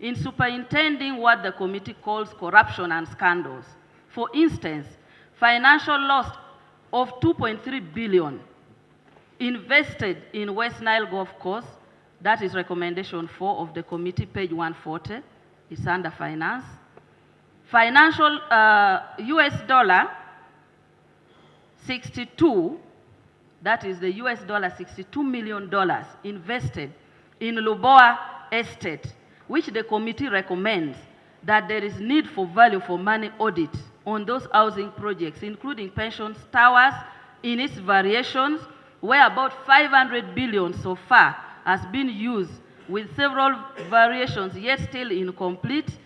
in superintending what the committee calls corruption and scandals. For instance, financial loss of 2.3 billion invested in West Nile Golf Course, that is recommendation 4 of the committee, page 140, is under finance. Financial US dollar 62, that is the US dollar $62 million invested in Luboa Estate, which the committee recommends that there is need for value for money audit on those housing projects, including pensions towers in its variations, where about 500 billion so far has been used, with several variations yet still incomplete.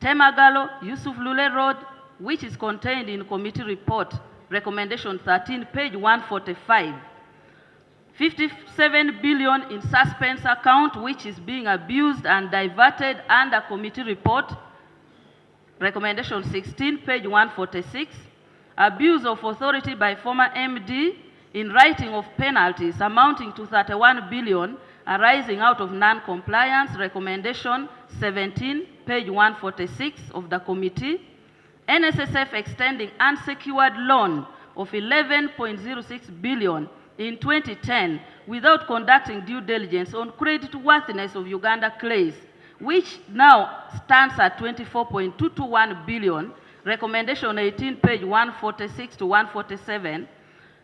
Temagalo, Yusuf Lule Road, which is contained in committee report, recommendation 13, page 145. 57 billion in suspense account, which is being abused and diverted under committee report, recommendation 16, page 146. Abuse of authority by former MD in writing of penalties amounting to 31 billion arising out of non-compliance, recommendation 17, page 146 of the committee. NSSF extending unsecured loan of 11.06 billion in 2010 without conducting due diligence on creditworthiness of Uganda clays, which now stands at 24.221 billion, recommendation 18, page 146 to 147.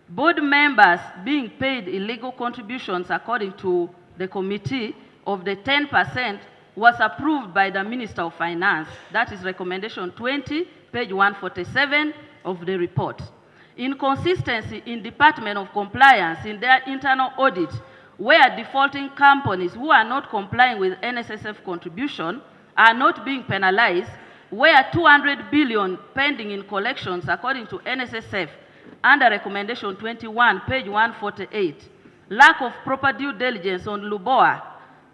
Board members being paid illegal contributions according to the committee of the 10% was approved by the Minister of Finance. That is recommendation 20, page 147 of the report. Inconsistency in Department of Compliance in their internal audit, where defaulting companies who are not complying with NSSF contribution are not being penalized, where 200 billion pending in collections according to NSSF under recommendation 21, page 148. Lack of proper due diligence on Luboa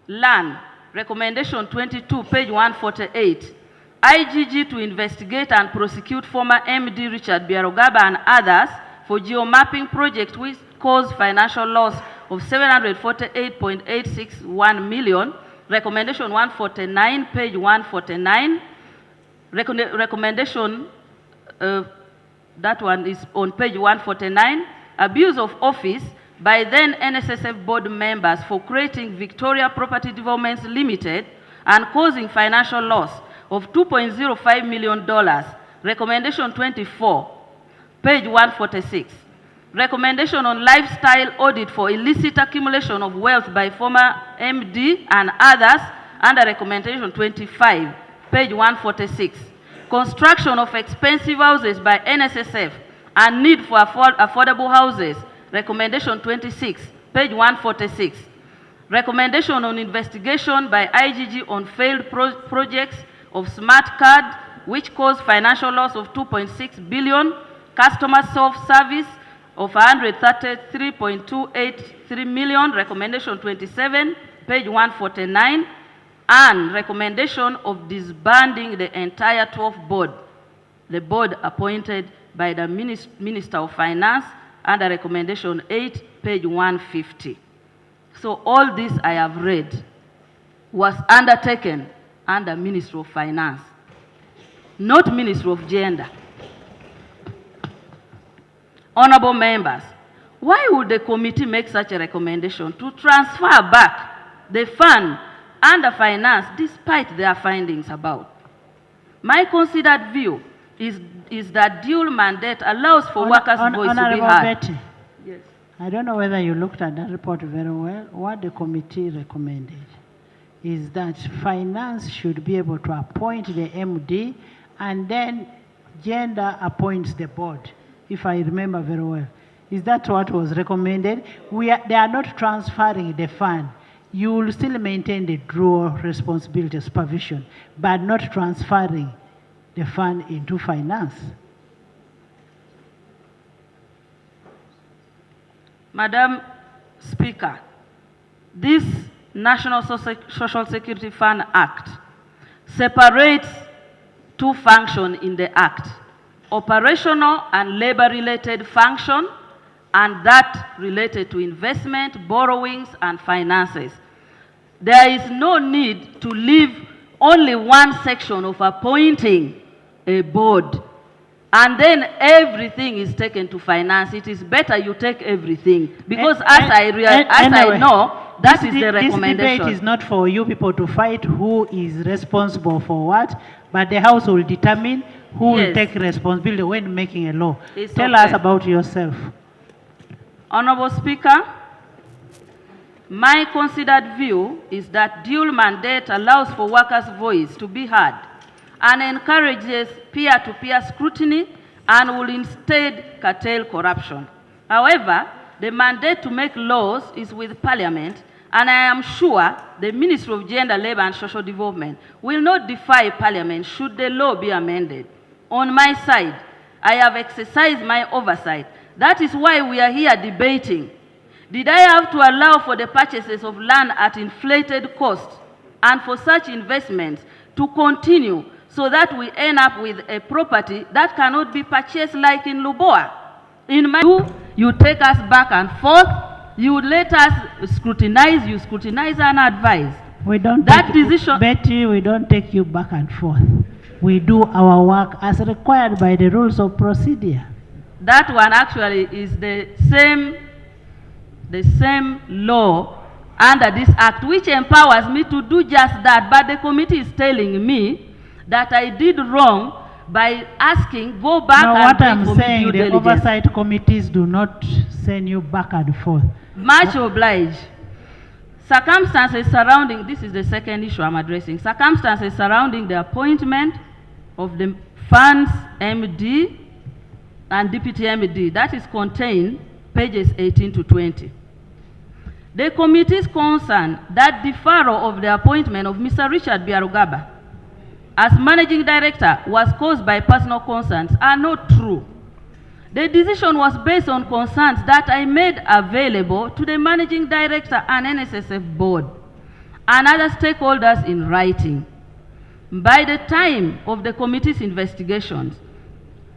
land, recommendation 22, page 148. IGG to investigate and prosecute former MD Richard Biarogaba and others for geomapping project which caused financial loss of 748.861 million, recommendation 149, page 149. Recommendation, that one is on page 149. Abuse of office by then NSSF board members for creating Victoria Property Developments Limited and causing financial loss of $2.05 million, recommendation 24, page 146. Recommendation on lifestyle audit for illicit accumulation of wealth by former MD and others under recommendation 25, page 146. Construction of expensive houses by NSSF and need for affordable houses, recommendation 26, page 146. Recommendation on investigation by IGG on failed projects of smart card, which caused financial loss of 2.6 billion, customer self-service of 133.283 million, recommendation 27, page 149, and recommendation of disbanding the entire 12th board, the board appointed by the Minister of Finance under recommendation 8, page 150. So all this I have read was undertaken under Ministry of Finance, not Ministry of Gender. Honorable members, why would the committee make such a recommendation to transfer back the fund under finance despite their findings about? My considered view is that dual mandate allows for workers' voice to be heard. Betty, yes. I don't know whether you looked at that report very well. What the committee recommended is that finance should be able to appoint the MD and then gender appoints the board, if I remember very well. Is that what was recommended? They are not transferring the fund. You will still maintain the dual responsibility supervision, but not transferring the fund into finance. Madam Speaker, this National Social Security Fund Act separates two functions in the Act: operational and labor-related function, and that related to investment, borrowings, and finances. There is no need to leave only one section of appointing a board, and then everything is taken to finance. It is better you take everything, because I know, that is the recommendation. This debate is not for you people to fight who is responsible for what, but the House will determine who will take responsibility when making a law. Tell us about yourself. Honorable Speaker, my considered view is that dual mandate allows for workers' voice to be heard and encourages peer-to-peer scrutiny and will instead curtail corruption. However, the mandate to make laws is with Parliament, and I am sure the Ministry of Gender, Labour and Social Development will not defy Parliament should the law be amended. On my side, I have exercised my oversight. That is why we are here debating. Did I have to allow for the purchases of land at inflated costs and for such investments to continue so that we end up with a property that cannot be purchased like in Luboa? In my view, you take us back and forth, you let us scrutinize, you scrutinize and advise. We don't that decision. Betty, we don't take you back and forth. We do our work as required by the rules of procedure. That one actually is the same law under this act, which empowers me to do just that. But the committee is telling me that I did wrong by asking, go back and what I'm saying, the diligence. oversight committees do not send you back and forth. Much obliged. Circumstances surrounding, this is the second issue I'm addressing, circumstances surrounding the appointment of the funds MD and deputy MD, that is contained pages 18 to 20. The committee's concern that deferral of the appointment of Mr. Richard Biarugaba as managing director was caused by personal concerns are not true. The decision was based on concerns that I made available to the managing director and NSSF board and other stakeholders in writing. By the time of the committee's investigations,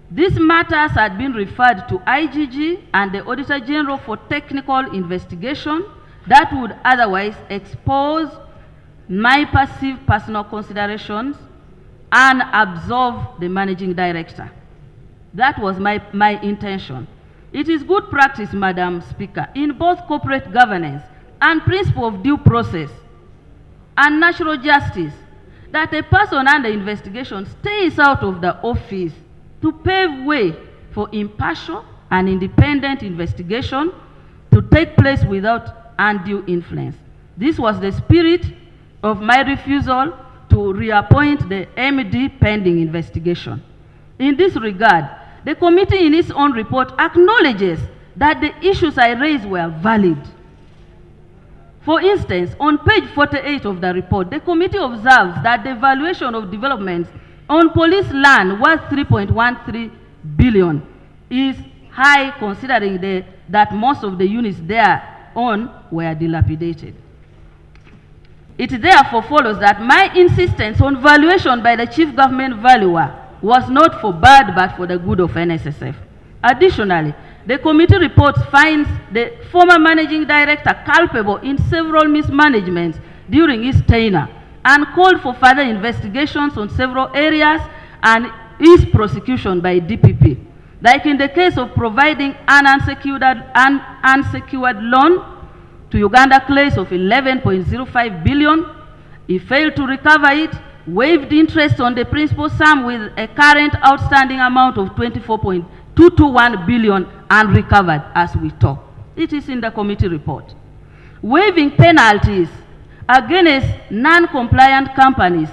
these matters had been referred to IGG and the Auditor General for technical investigation that would otherwise expose my perceived personal considerations and absolve the managing director. That was my intention. It is good practice, Madam Speaker, in both corporate governance and principle of due process and natural justice that a person under investigation stays out of the office to pave way for impartial and independent investigation to take place without undue influence. This was the spirit of my refusal to reappoint the MD pending investigation. In this regard, the committee in its own report acknowledges that the issues I raised were valid. For instance, on page 48 of the report, the committee observes that the valuation of developments on police land worth 3.13 billion is high considering that most of the units thereon were dilapidated. It therefore follows that my insistence on valuation by the chief government valuer was not for bad but for the good of NSSF. Additionally, the committee report finds the former managing director culpable in several mismanagements during his tenure and called for further investigations on several areas and his prosecution by DPP. Like in the case of providing an unsecured loan to Uganda claims of 11.05 billion, he failed to recover it, waived interest on the principal sum with a current outstanding amount of 24.221 billion and recovered as we talk. It is in the committee report. Waiving penalties against non-compliant companies,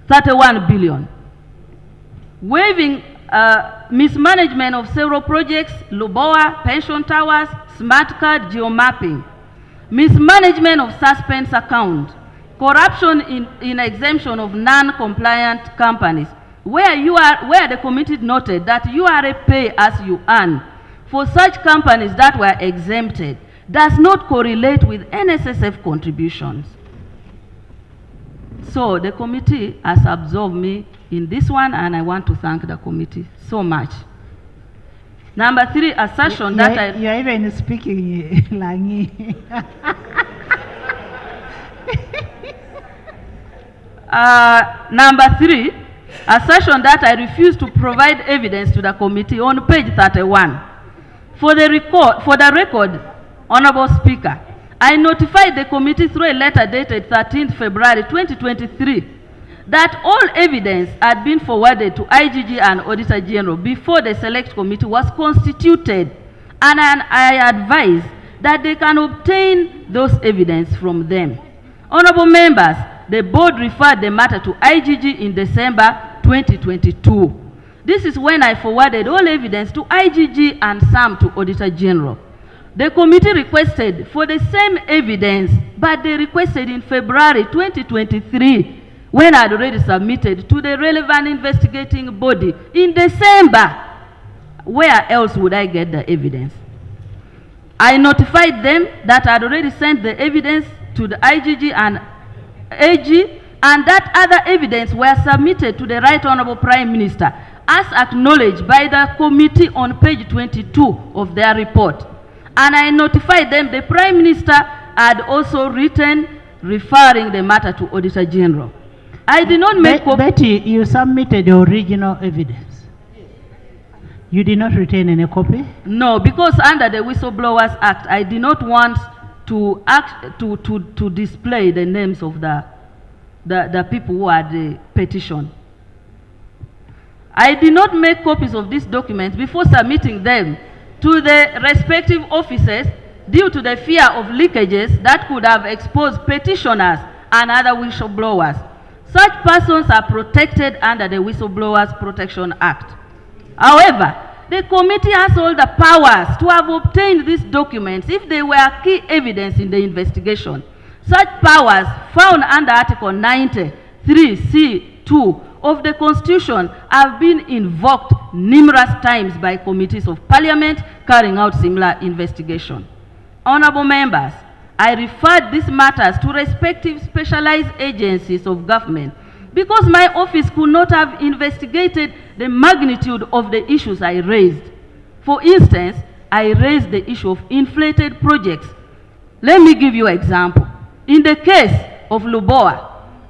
31 billion. Waiving mismanagement of several projects, Luboa, pension towers, smart card, geomapping. Mismanagement of suspense account. Corruption in exemption of non-compliant companies, where the committee noted that you are a pay as you earn for such companies that were exempted does not correlate with NSSF contributions. So the committee has absolved me in this one, and I want to thank the committee so much. Number 3, assertion that you're even speaking Langi. Number 3, assertion that I refuse to provide evidence to the committee on page 31. For the record, Honorable Speaker, I notified the committee through a letter dated 13th February 2023 that all evidence had been forwarded to IGG and Auditor General before the Select Committee was constituted, and I advised that they can obtain those evidence from them. Honorable members, the board referred the matter to IGG in December 2022. This is when I forwarded all evidence to IGG and some to Auditor General. The committee requested for the same evidence, but they requested in February 2023, when I had already submitted to the relevant investigating body in December. Where else would I get the evidence? I notified them that I had already sent the evidence to the IGG and AG, and that other evidence were submitted to the Right Honorable Prime Minister, as acknowledged by the committee on page 22 of their report. And I notified them the Prime Minister had also written referring the matter to Auditor General. I did not make... Betty, you submitted the original evidence. You did not retain any copy? No, because under the Whistleblowers Act, I did not want to display the names of the people who had the petition. I did not make copies of these documents before submitting them to the respective offices due to the fear of leakages that could have exposed petitioners and other whistleblowers. Such persons are protected under the Whistleblowers Protection Act. However, the committee has all the powers to have obtained these documents if they were key evidence in the investigation. Such powers found under Article 93(c)(2) of the Constitution have been invoked numerous times by committees of Parliament carrying out similar investigation. Honorable members, I referred these matters to respective specialized agencies of government because my office could not have investigated the magnitude of the issues I raised. For instance, I raised the issue of inflated projects. Let me give you an example. In the case of Luboa,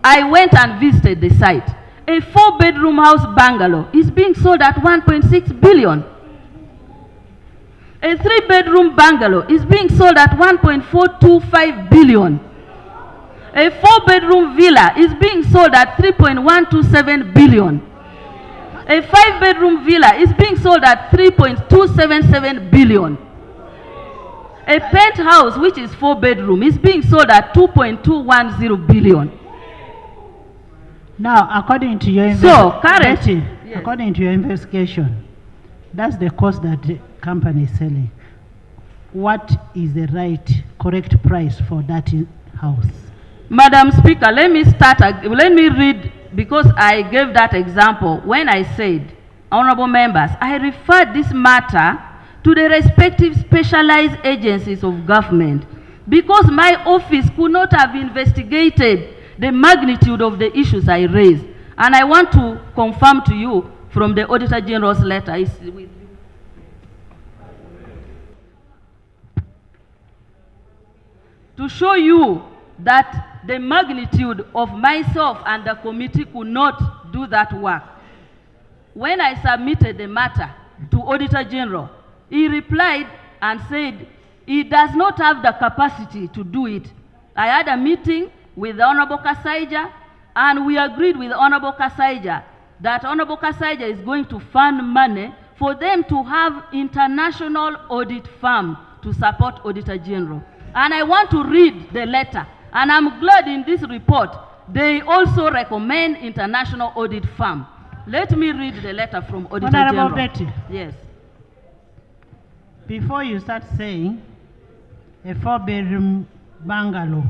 I went and visited the site. A 4-bedroom house bungalow is being sold at 1.6 billion. A 3-bedroom bungalow is being sold at 1.425 billion. A 4-bedroom villa is being sold at 3.127 billion. A 5-bedroom villa is being sold at 3.277 billion. A penthouse, which is 4-bedroom, is being sold at 2.210 billion. Now, according to your according to your investigation, that's the cost that the company is selling. What is the correct price for that house? Madam Speaker, let me read, because I gave that example when I said, honorable members, I referred this matter to the respective specialized agencies of government because my office could not have investigated the magnitude of the issues I raised. And I want to confirm to you from the Auditor General's letter. It's with you. To show you that the magnitude of myself and the committee could not do that work. When I submitted the matter to Auditor General, he replied and said he does not have the capacity to do it. I had a meeting with Honorable Kasaija, and we agreed with Honorable Kasaija that Honorable Kasaija is going to fund money for them to have international audit firm to support Auditor General. And I want to read the letter, and I'm glad in this report they also recommend international audit firm. Let me read the letter from Auditor General. Honorable Betty. Yes. Before you start saying a 4-bedroom bungalow,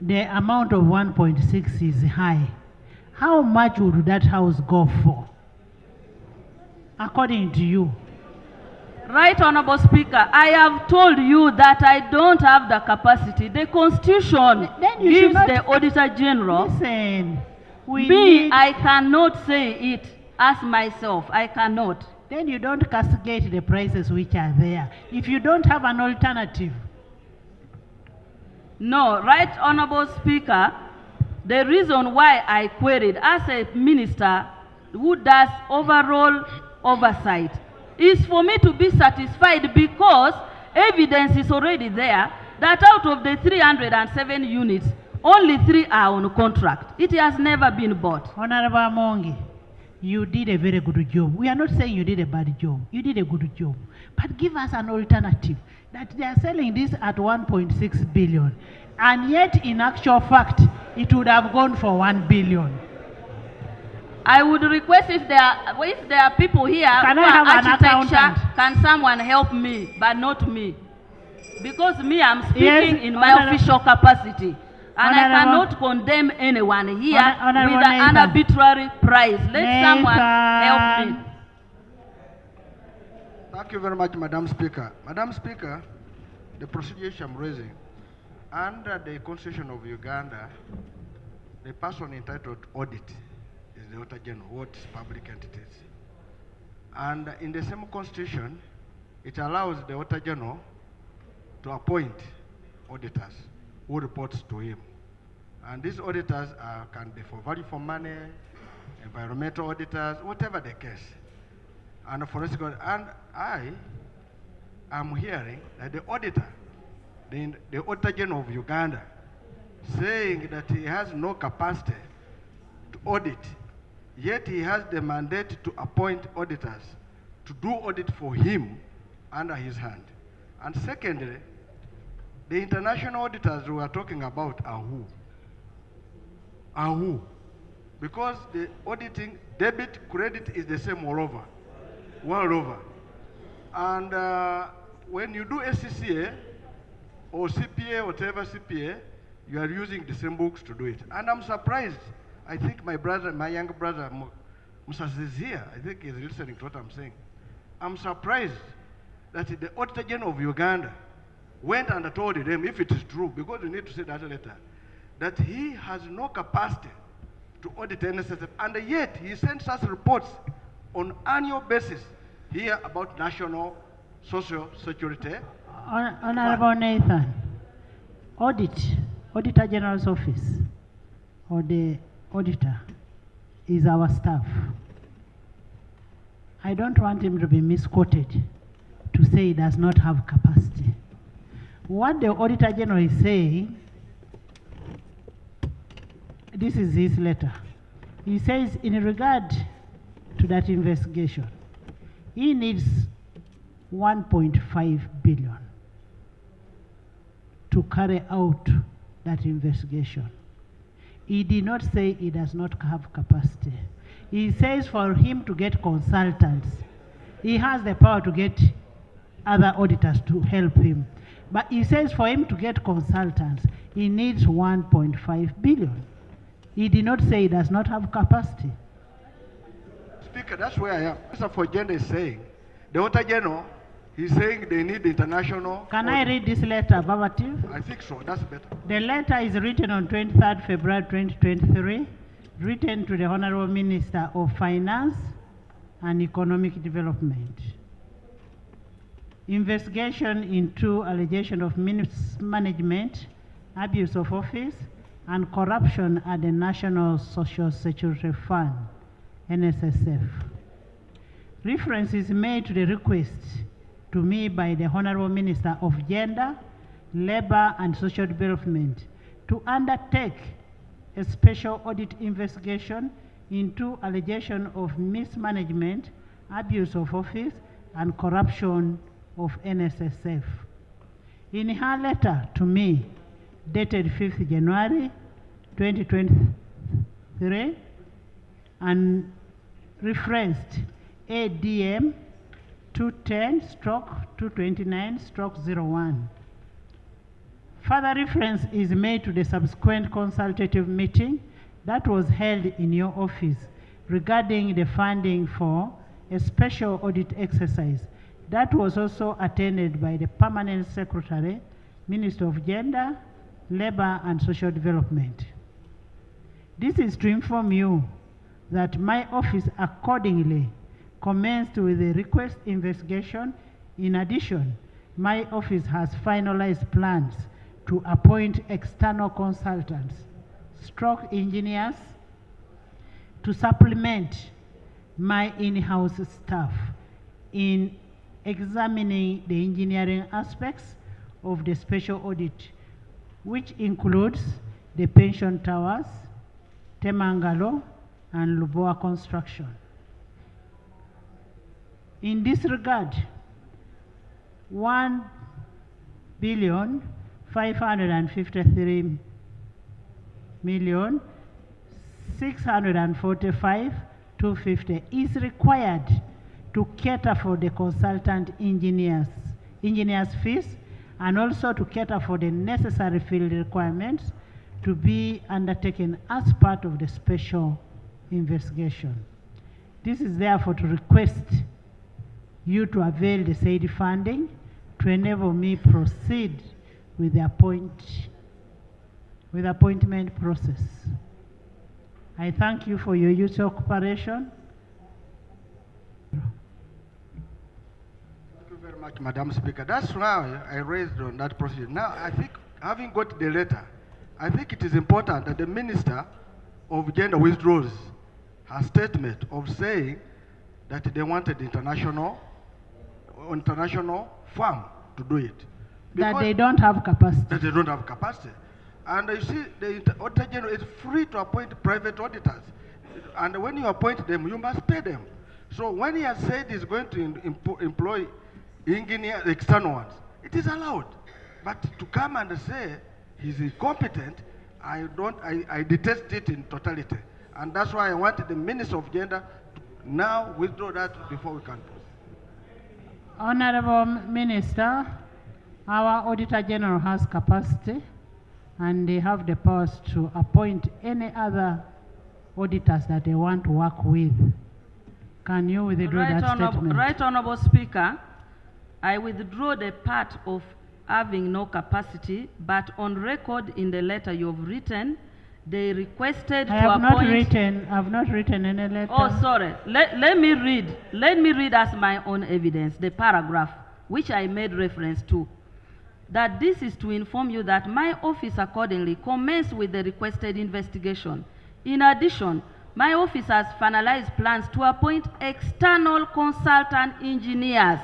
the amount of 1.6 is high. How much would that house go for, according to you? Right, Honorable Speaker, I have told you that I don't have the capacity. The Constitution gives the Auditor General. Listen, I cannot say it as myself. I cannot. Then you don't castigate the prices which are there if you don't have an alternative. No, right, Honorable Speaker, the reason why I queried as a minister who does overall oversight is for me to be satisfied, because evidence is already there that out of the 307 units, only 3 are on contract. It has never been bought. Honorable Amongi, you did a very good job. We are not saying you did a bad job. You did a good job. But give us an alternative that they are selling this at 1.6 billion. And yet, in actual fact, it would have gone for 1 billion. I would request if there are people here Can who I have are an architecture, accountant? can someone help me, but not me? Because me, I'm speaking Yes, in my Honorable- official capacity. And I Honorable- cannot condemn anyone here Honorable with an Nathan. arbitrary price. Let someone help me. Thank you very much, Madam Speaker. Madam Speaker, the procedure I'm raising, under the Constitution of Uganda, the person entitled to audit is the Auditor General, what is public entities. And in the same Constitution, it allows the Auditor General to appoint auditors who reports to him. And these auditors can be for value for money, environmental auditors, whatever the case. And forensic audit. And I am hearing that the auditor, the Auditor General of Uganda, saying that he has no capacity to audit, yet he has the mandate to appoint auditors to do audit for him under his hand. And secondly, the international auditors we are talking about are who? Are who? Because the auditing, debit, credit is the same all over, world over. And when you do SCCA or CPA, whatever CPA, you are using the same books to do it. And I'm surprised. I think my brother, my younger brother, Musa is here. I think he's listening to what I'm saying. I'm surprised that the Auditor General of Uganda went and told them, if it is true, because we need to say that later, that he has no capacity to audit NSSF, and yet he sends us reports on annual basis here about national social security. Honorable Nathan, Auditor General's office, or the auditor, is our staff. I don't want him to be misquoted to say he does not have capacity. What the Auditor General is saying, this is his letter. He says, in regard to that investigation, he needs 1.5 billion to carry out that investigation. He did not say he does not have capacity. He says for him to get consultants, he has the power to get other auditors to help him. But he says for him to get consultants, he needs 1.5 billion. He did not say he does not have capacity. Speaker, that's where I am. Mr. Fogenda is saying, the Auditor General, he's saying they need international. Can I read this letter verbatim? I think so, that's better. The letter is written on 23rd February 2023, written to the Honorable Minister of Finance and Economic Development. Investigation into allegation of mismanagement, abuse of office, and corruption at the National Social Security Fund, NSSF. Reference is made to the request to me by the Honorable Minister of Gender, Labor and Social Development to undertake a special audit investigation into allegation of mismanagement, abuse of office, and corruption of NSSF. In her letter to me, dated 5th January 2023, and referenced ADM 210/229/01. Further reference is made to the subsequent consultative meeting that was held in your office regarding the funding for a special audit exercise that was also attended by the Permanent Secretary, Minister of Gender, Labor and Social Development. This is to inform you that my office accordingly commenced with the request investigation. In addition, my office has finalized plans to appoint external consultants stroke engineers to supplement my in-house staff in examining the engineering aspects of the special audit, which includes the pension towers, Temangalo, and Luboa construction. In this regard, 1,553,645,250 is required to cater for the consultant engineers fees, and also to cater for the necessary field requirements to be undertaken as part of the special investigation. This is therefore to request you to avail the said funding to enable me proceed with the appointment process. I thank you for your usual cooperation. Thank you very much, Madam Speaker. That's why I raised on that procedure. Now, I think, having got the letter, I think it is important that the Minister of Gender withdraws her statement of saying that they wanted international firm to do it. That they don't have capacity. That they don't have capacity. And you see, the Auditor General is free to appoint private auditors. And when you appoint them, you must pay them. So when he has said he's going to employ engineer, external ones, it is allowed. But to come and say he's incompetent, I detest it in totality. And that's why I wanted the Minister of Gender to now withdraw that before we can proceed. Honorable Minister, our Auditor General has capacity and they have the powers to appoint any other auditors that they want to work with. Can you withdraw that statement? Right Honorable Speaker, I withdraw the part of having no capacity, but on record in the letter you have written, they requested to appoint... I have not written any letter. Oh, sorry. Let me read as my own evidence, the paragraph which I made reference to. That this is to inform you that my office accordingly commenced with the requested investigation. In addition, my office has finalized plans to appoint external consultant engineers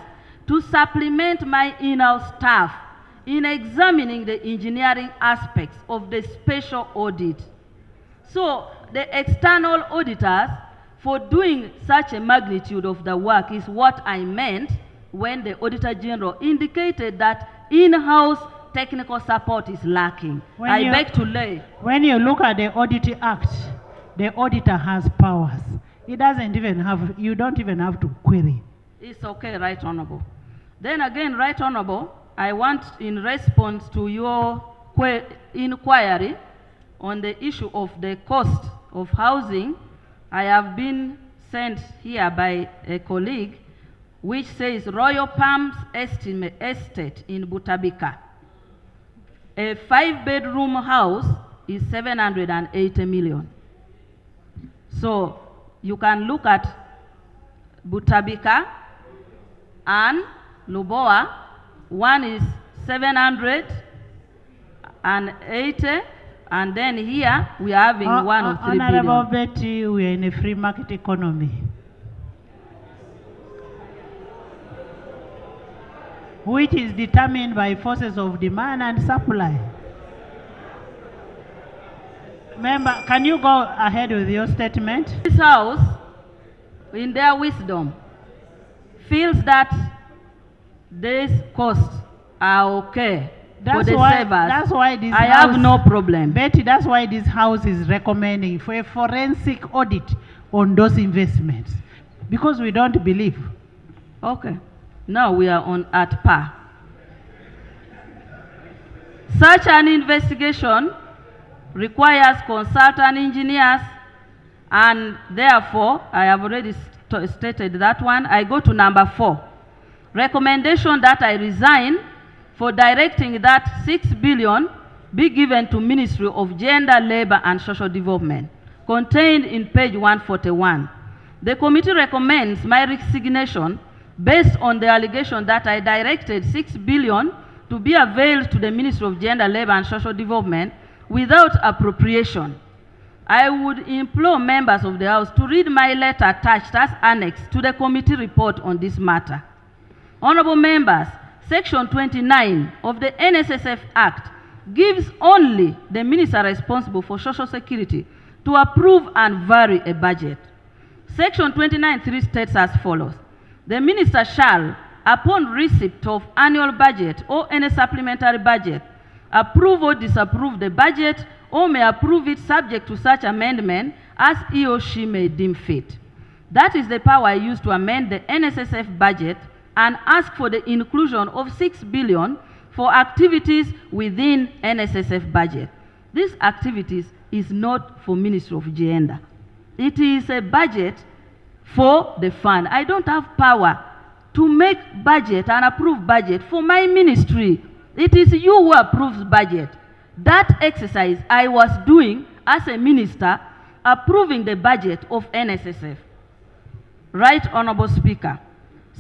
to supplement my in-house staff in examining the engineering aspects of the special audit. So the external auditors, for doing such a magnitude of the work, is what I meant when the Auditor General indicated that in-house technical support is lacking. I beg to lay. When you look at the Audit Act, the auditor has powers. He doesn't even have, you don't even have to query. It's okay, Right Honorable. Then again, Right Honorable, I want, in response to your inquiry on the issue of the cost of housing, I have been sent here by a colleague which says Royal Palms Estate in Butabika. A 5-bedroom house is 780 million. So you can look at Butabika and Luboa. One is 780, and then here we are having 1 or 3 billion. Honorable Betty, we are in a free market economy, which is determined by forces of demand and supply. Member, can you go ahead with your statement? This House, in their wisdom, feels that these costs are okay for the savers. That's why this I have no problem. Betty, that's why this House is recommending for a forensic audit on those investments, because we don't believe. Okay. Now we are at par. Such an investigation requires consultant engineers, and therefore, I have already stated that one. I go to number 4. Recommendation that I resign for directing that 6 billion be given to Ministry of Gender, Labor and Social Development, contained in page 141. The committee recommends my resignation based on the allegation that I directed 6 billion to be availed to the Ministry of Gender, Labor and Social Development without appropriation, I would implore members of the House to read my letter attached as annex to the committee report on this matter. Honorable members, Section 29 of the NSSF Act gives only the minister responsible for social security to approve and vary a budget. Section 29(3) states as follows: the minister shall, upon receipt of annual budget or any supplementary budget, approve or disapprove the budget or may approve it subject to such amendment as he or she may deem fit. That is the power I use to amend the NSSF budget and ask for the inclusion of 6 billion for activities within NSSF budget. These activities is not for Ministry of Gender. It is a budget for the fund. I don't have power to make budget and approve budget for my ministry. It is you who approves budget. That exercise I was doing as a minister, approving the budget of NSSF. Right, Honorable Speaker.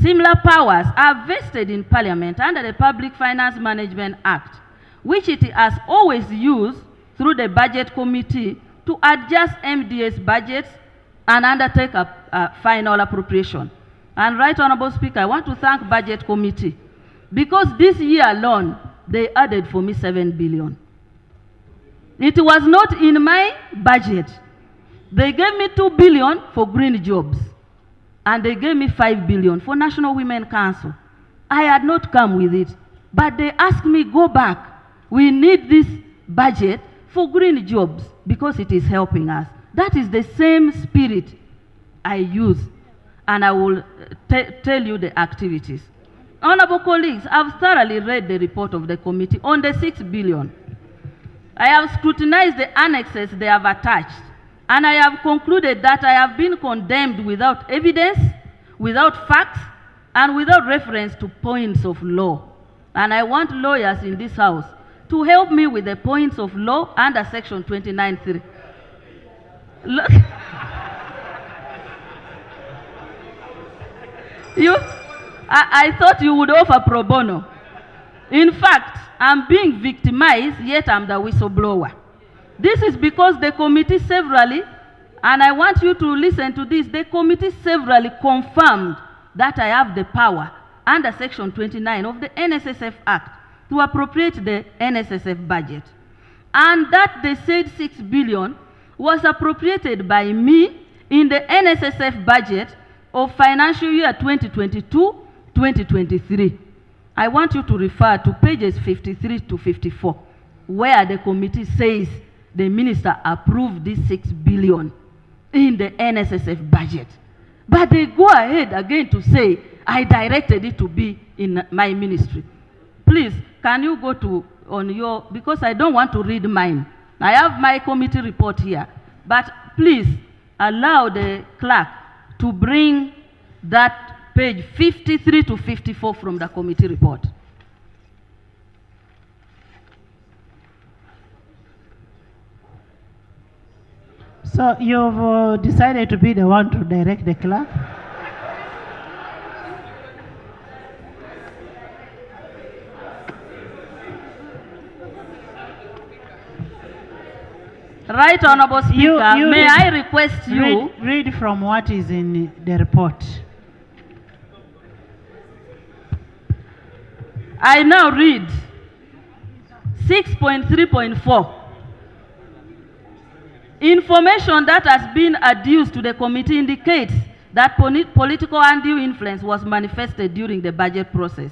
Similar powers are vested in Parliament under the Public Finance Management Act, which it has always used through the Budget Committee to adjust MDA's budgets and undertake a final appropriation. And Right Honorable Speaker, I want to thank Budget Committee because this year alone, they added for me 7 billion. It was not in my budget. They gave me 2 billion for green jobs. And they gave me 5 billion for National Women Council. I had not come with it. But they asked me, go back. We need this budget for green jobs because it is helping us. That is the same spirit I use. And I will tell you the activities. Honorable colleagues, I've thoroughly read the report of the committee on the 6 billion. I have scrutinized the annexes they have attached. And I have concluded that I have been condemned without evidence, without facts, and without reference to points of law. And I want lawyers in this House to help me with the points of law under Section 29(3). Look, I thought you would offer pro bono. In fact, I'm being victimized, yet I'm the whistleblower. This is because the committee severally, and I want you to listen to this, the committee severally confirmed that I have the power under Section 29 of the NSSF Act to appropriate the NSSF budget. And that the said 6 billion was appropriated by me in the NSSF budget of financial year 2022-2023. I want you to refer to pages 53 to 54, where the committee says the minister approved this 6 billion in the NSSF budget. But they go ahead again to say, I directed it to be in my ministry. Please, can you go to, on your, because I don't want to read mine. I have my committee report here. But please, allow the clerk to bring that page 53 to 54 from the committee report. So you've decided to be the one to direct the clerk? Right, Honorable Speaker, may I request you... Read from what is in the report. I now read 6.3.4. Information that has been adduced to the committee indicates that political undue influence was manifested during the budget process.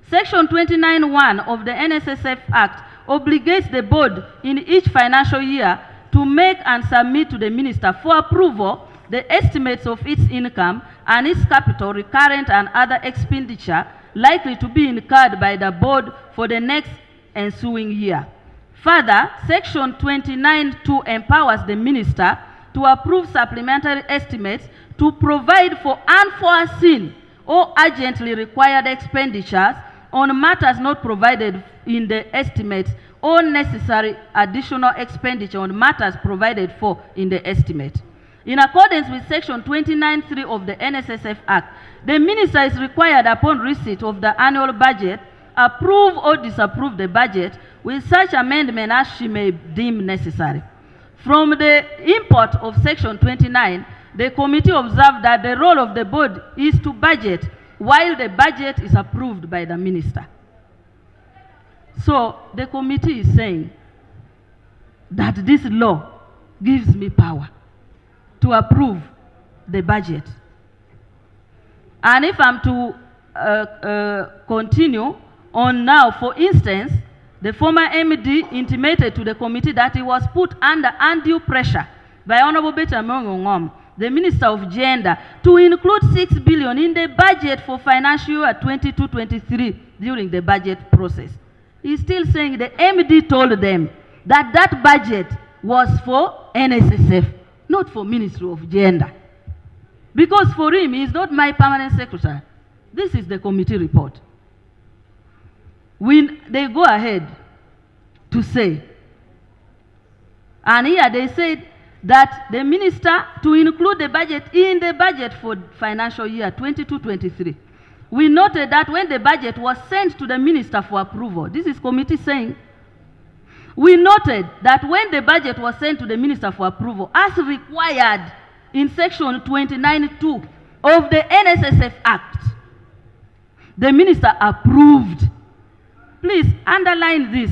Section 29(1) of the NSSF Act obligates the board in each financial year to make and submit to the minister for approval the estimates of its income and its capital, recurrent and other expenditure likely to be incurred by the board for the next ensuing year. Further, Section 29(2) empowers the minister to approve supplementary estimates to provide for unforeseen or urgently required expenditures on matters not provided in the estimates or necessary additional expenditure on matters provided for in the estimate. In accordance with Section 29(3) of the NSSF Act, the minister is required upon receipt of the annual budget, approve or disapprove the budget with such amendment as she may deem necessary. From the import of Section 29, the committee observed that the role of the board is to budget, while the budget is approved by the minister. So the committee is saying that this law gives me power to approve the budget. And if I'm to continue on now, for instance, the former MD intimated to the committee that he was put under undue pressure by Honorable Betty Amongi, the Minister of Gender, to include 6 billion in the budget for financial year 22-23 during the budget process. He's still saying the MD told them that that budget was for NSSF, not for Ministry of Gender. Because for him, he's not my permanent secretary. This is the committee report. When they go ahead to say, and here they said that the minister to include the budget in the budget for financial year 22-23. We noted that when the budget was sent to the minister for approval, this is committee saying, we noted that when the budget was sent to the minister for approval, as required in section 29(2) of the NSSF Act, the minister approved. Please underline this.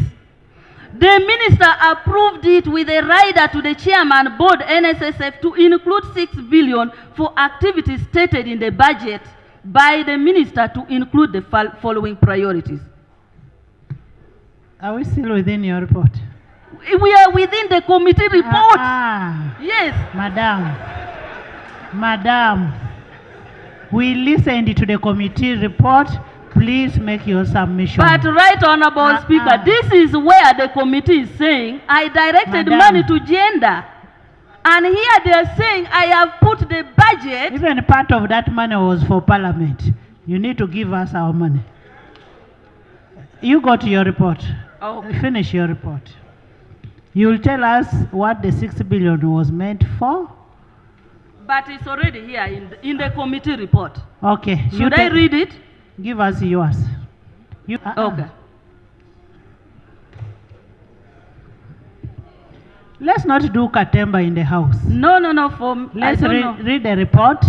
The minister approved it with a rider to the chairman board NSSF to include 6 billion for activities stated in the budget by the minister to include the following priorities. Are we still within your report? We are within the committee report. Yes. Madam, we listened to the committee report. Please make your submission. But Right Honorable Speaker, this is where the committee is saying, I directed money to gender. And here they are saying, I have put the budget. Even part of that money was for Parliament. You need to give us our money. You go to your report. Okay. Finish your report. You will tell us what the 6 billion was meant for. But it's already here in the committee report. Okay. Should I read it? Give us yours. Okay. Let's not do Katemba in the house. No. Let's read the report.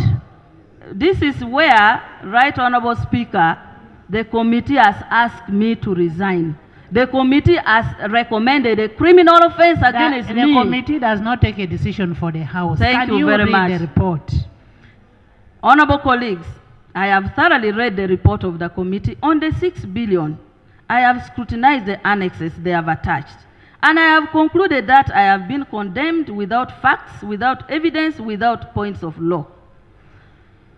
This is where, Right Honorable Speaker, the committee has asked me to resign. The committee has recommended a criminal offense against me. The committee does not take a decision for the house. Thank you very much. Can you read the report? Honorable colleagues, I have thoroughly read the report of the committee on the 6 billion. I have scrutinized the annexes they have attached. And I have concluded that I have been condemned without facts, without evidence, without points of law.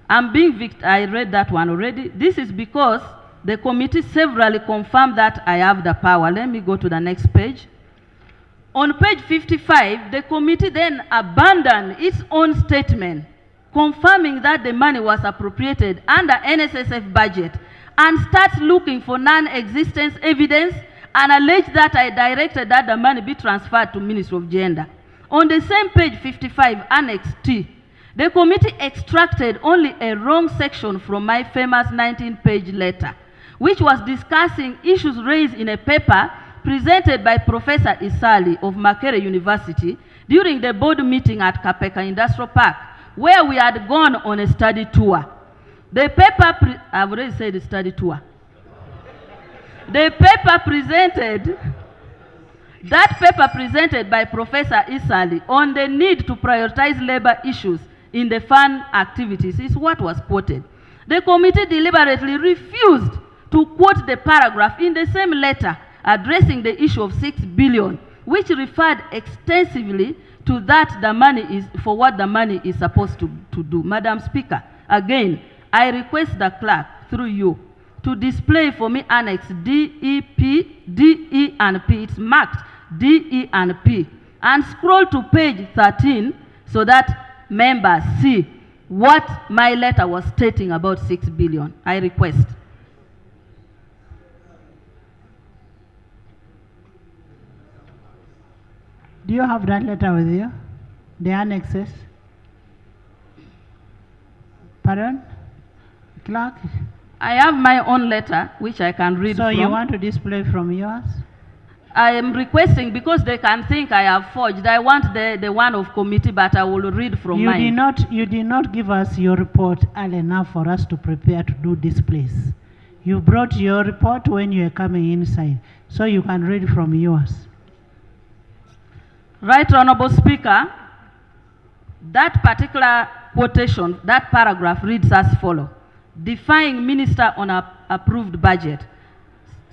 I read that one already. This is because the committee severally confirmed that I have the power. Let me go to the next page. On page 55, the committee then abandoned its own statement, confirming that the money was appropriated under NSSF budget, and starts looking for non-existence evidence and alleged that I directed that the money be transferred to Ministry of Gender. On the same page 55, Annex T, the committee extracted only a wrong section from my famous 19-page letter, which was discussing issues raised in a paper presented by Professor Isali of Makerere University during the board meeting at Kapeka Industrial Park, where we had gone on a study tour. The paper, I've already said the study tour. The paper presented by Professor Isali on the need to prioritize labor issues in the fund activities is what was quoted. The committee deliberately refused to quote the paragraph in the same letter addressing the issue of 6 billion, which referred extensively to that the money is for what the money is supposed to do. Madam Speaker, again, I request the clerk through you to display for me Annex D, E, and P. It's marked D, E, and P. And scroll to page 13 so that members see what my letter was stating about 6 billion. I request. Do you have that letter with you? The annexes? Pardon? Clerk? I have my own letter, which I can read from. So you want to display from yours? I am requesting, because they can think I have forged, I want the one of committee, but I will read from mine. You did not give us your report early enough for us to prepare to do this place. You brought your report when you were coming inside, so you can read from yours. Right, Honorable Speaker, that particular quotation, that paragraph reads as follows. Defying Minister on approved budget.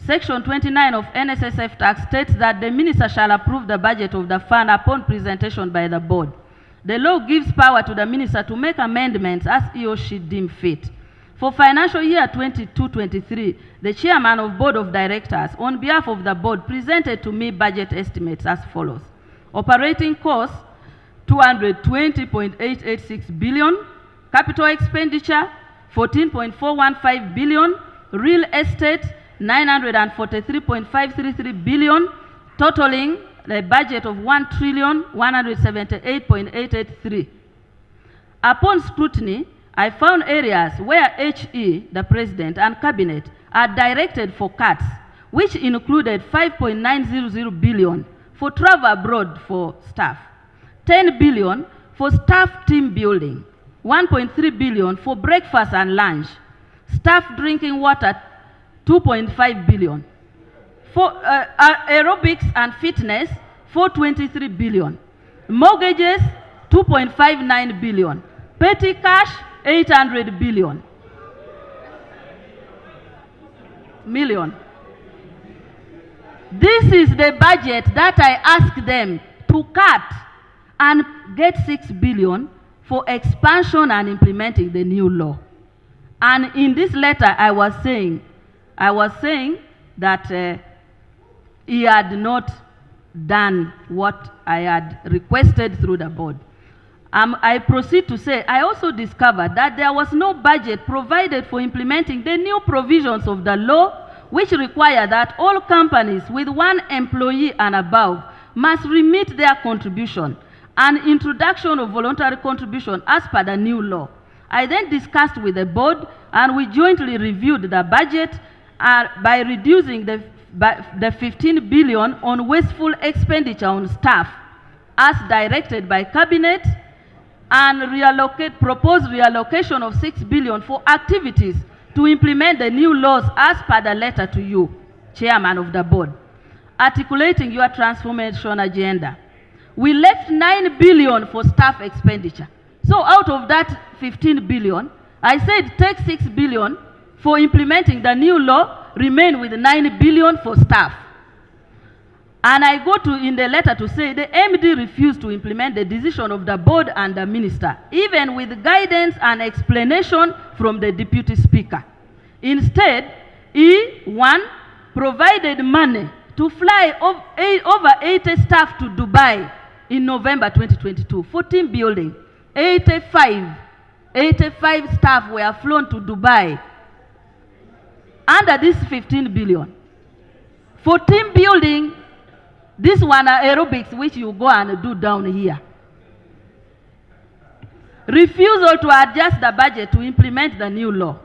Section 29 of NSSF Tax states that the Minister shall approve the budget of the fund upon presentation by the board. The law gives power to the Minister to make amendments as he or she deems fit. For financial year 22-23, the Chairman of Board of Directors, on behalf of the board, presented to me budget estimates as follows. Operating costs, 220.886 billion. Capital expenditure, 14.415 billion. Real estate, 943.533 billion, totaling the budget of 1,178.883. Upon scrutiny, I found areas where HE, the President, and Cabinet are directed for cuts, which included 5.900 billion for travel abroad for staff, 10 billion for staff team building, 1.3 billion for breakfast and lunch, staff drinking water, 2.5 billion. For aerobics and fitness, 423 billion. Mortgages, 2.59 billion. Petty cash, 800 billion. Million. This is the budget that I asked them to cut and get 6 billion for expansion and implementing the new law. And in this letter, I was saying that he had not done what I had requested through the board. I proceed to say, I also discovered that there was no budget provided for implementing the new provisions of the law, which require that all companies with 1 employee and above must remit their contribution, and introduction of voluntary contribution as per the new law. I then discussed with the board, and we jointly reviewed the budget by reducing the 15 billion on wasteful expenditure on staff as directed by Cabinet, and proposed reallocation of 6 billion for activities to implement the new laws as per the letter to you, Chairman of the board, articulating your transformation agenda. We left 9 billion for staff expenditure. So out of that 15 billion, I said take 6 billion for implementing the new law, remain with 9 billion for staff. And I go to in the letter to say the MD refused to implement the decision of the board and the minister, even with guidance and explanation from the deputy speaker. Instead, he, 1, provided money to fly over 80 staff to Dubai in November 2022 for team building. 85 staff were flown to Dubai under this 15 billion. For team building, this one are aerobics, which you go and do down here. Refusal to adjust the budget to implement the new law.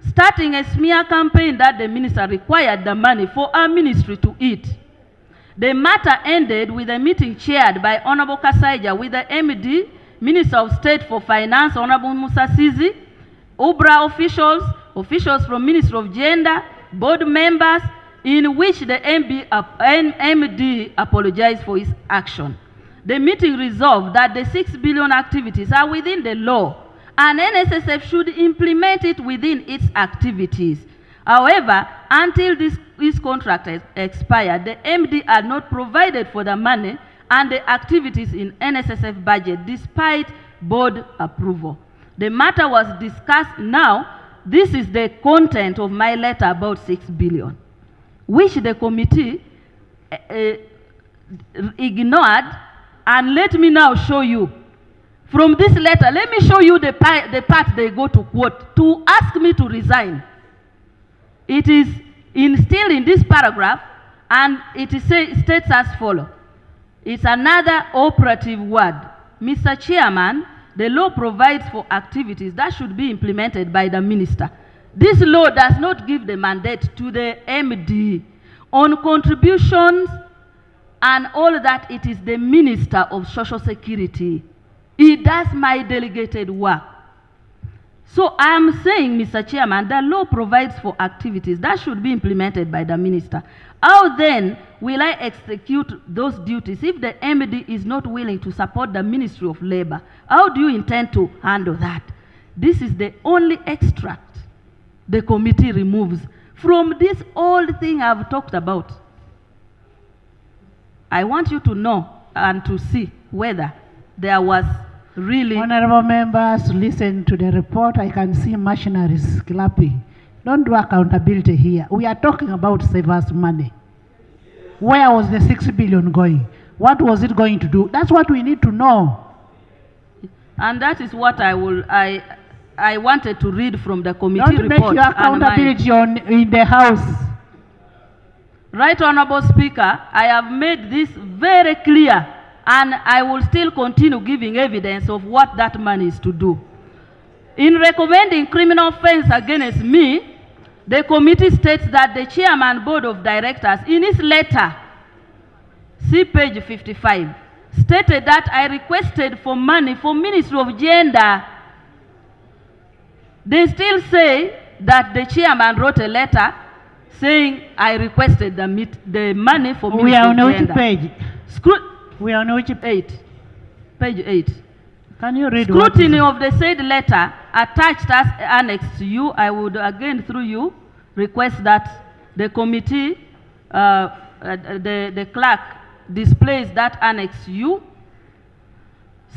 Starting a smear campaign that the minister required the money for our ministry to eat. The matter ended with a meeting chaired by Honorable Kasaija with the MD, Minister of State for Finance, Honorable Musa Sizi, UBRA officials from Ministry of Gender, board members, in which the MD apologized for his action. The meeting resolved that the 6 billion activities are within the law, and NSSF should implement it within its activities. However, until this contract expired, the MD had not provided for the money and the activities in NSSF budget despite board approval. The matter was discussed now. This is the content of my letter about 6 billion, which the committee ignored. And let me now show you. From this letter, let me show you the part they go to quote to ask me to resign. It is still in this paragraph, and it states as follows. It's another operative word. Mr. Chairman, the law provides for activities that should be implemented by the minister. This law does not give the mandate to the MD on contributions and all that, it is the Minister of Social Security. He does my delegated work. So I am saying, Mr. Chairman, the law provides for activities that should be implemented by the minister. How then will I execute those duties if the MD is not willing to support the Ministry of Labor? How do you intend to handle that? This is the only extract the committee removes from this old thing I've talked about. I want you to know and to see whether there was really... Honorable members, listen to the report. I can see machineries clapping. Don't do accountability here. We are talking about savers' money. Where was the 6 billion going? What was it going to do? That's what we need to know. And that is what I wanted to read from the committee report. Don't make your accountability in the House. Right, Honorable Speaker, I have made this very clear, and I will still continue giving evidence of what that money is to do. In recommending criminal offense against me, the committee states that the Chairman Board of Directors, in his letter, see page 55, stated that I requested for money for Ministry of Gender. They still say that the Chairman wrote a letter saying I requested the money for Ministry of Gender. We are on which page? We are on which page? Page 8. Can you read Scrutiny of the said letter attached as annex to you. I would again, through you, request that the committee, the clerk, displays that annex to you.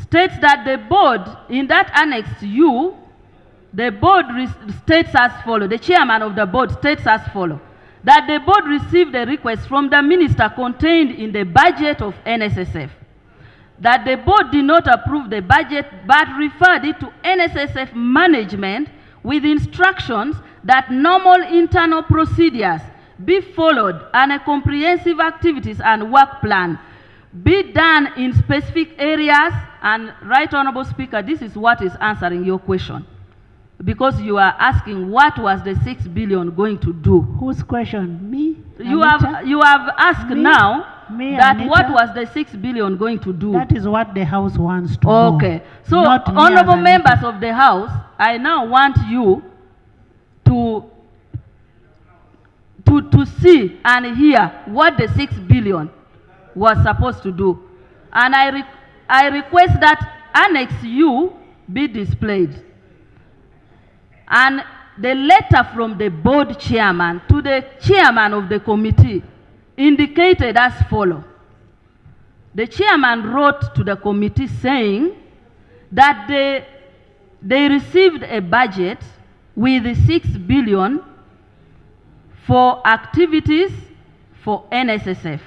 States that the board, in that annex to you, the board states as follows. The chairman of the board states as follows: that the board received a request from the minister contained in the budget of NSSF. That the board did not approve the budget but referred it to NSSF management with instructions that normal internal procedures be followed and a comprehensive activities and work plan be done in specific areas. And Right Honorable Speaker, this is what is answering your question, because you are asking what was the 6 billion going to do. Whose question? Me? You have asked me? now me, that Anita? What was the 6 billion going to do? That is what the House wants to know. Okay. So, honorable members of the House, I now want you to see and hear what the 6 billion was supposed to do. And I request that Annex U be displayed. And the letter from the board chairman to the chairman of the committee indicated as follows. The chairman wrote to the committee saying that they received a budget with 6 billion for activities for NSSF.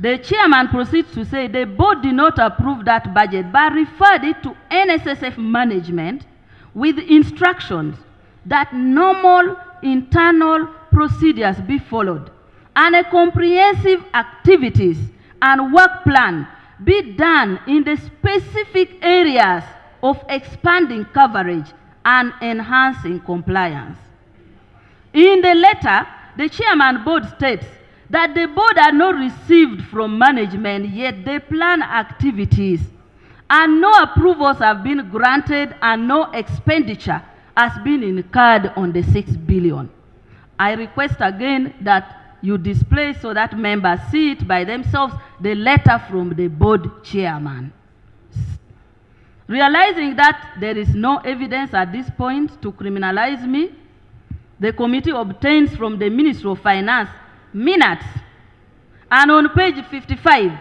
The chairman proceeds to say the board did not approve that budget but referred it to NSSF management with instructions that normal internal procedures be followed and a comprehensive activities and work plan be done in the specific areas of expanding coverage and enhancing compliance. In the letter, the chairman board states that the board had not received from management yet the plan activities, and no approvals have been granted and no expenditure has been incurred on the 6 billion. I request again that you display so that members see it by themselves the letter from the board chairman. Realizing that there is no evidence at this point to criminalize me, the committee obtains from the Ministry of Finance minutes, and on page 55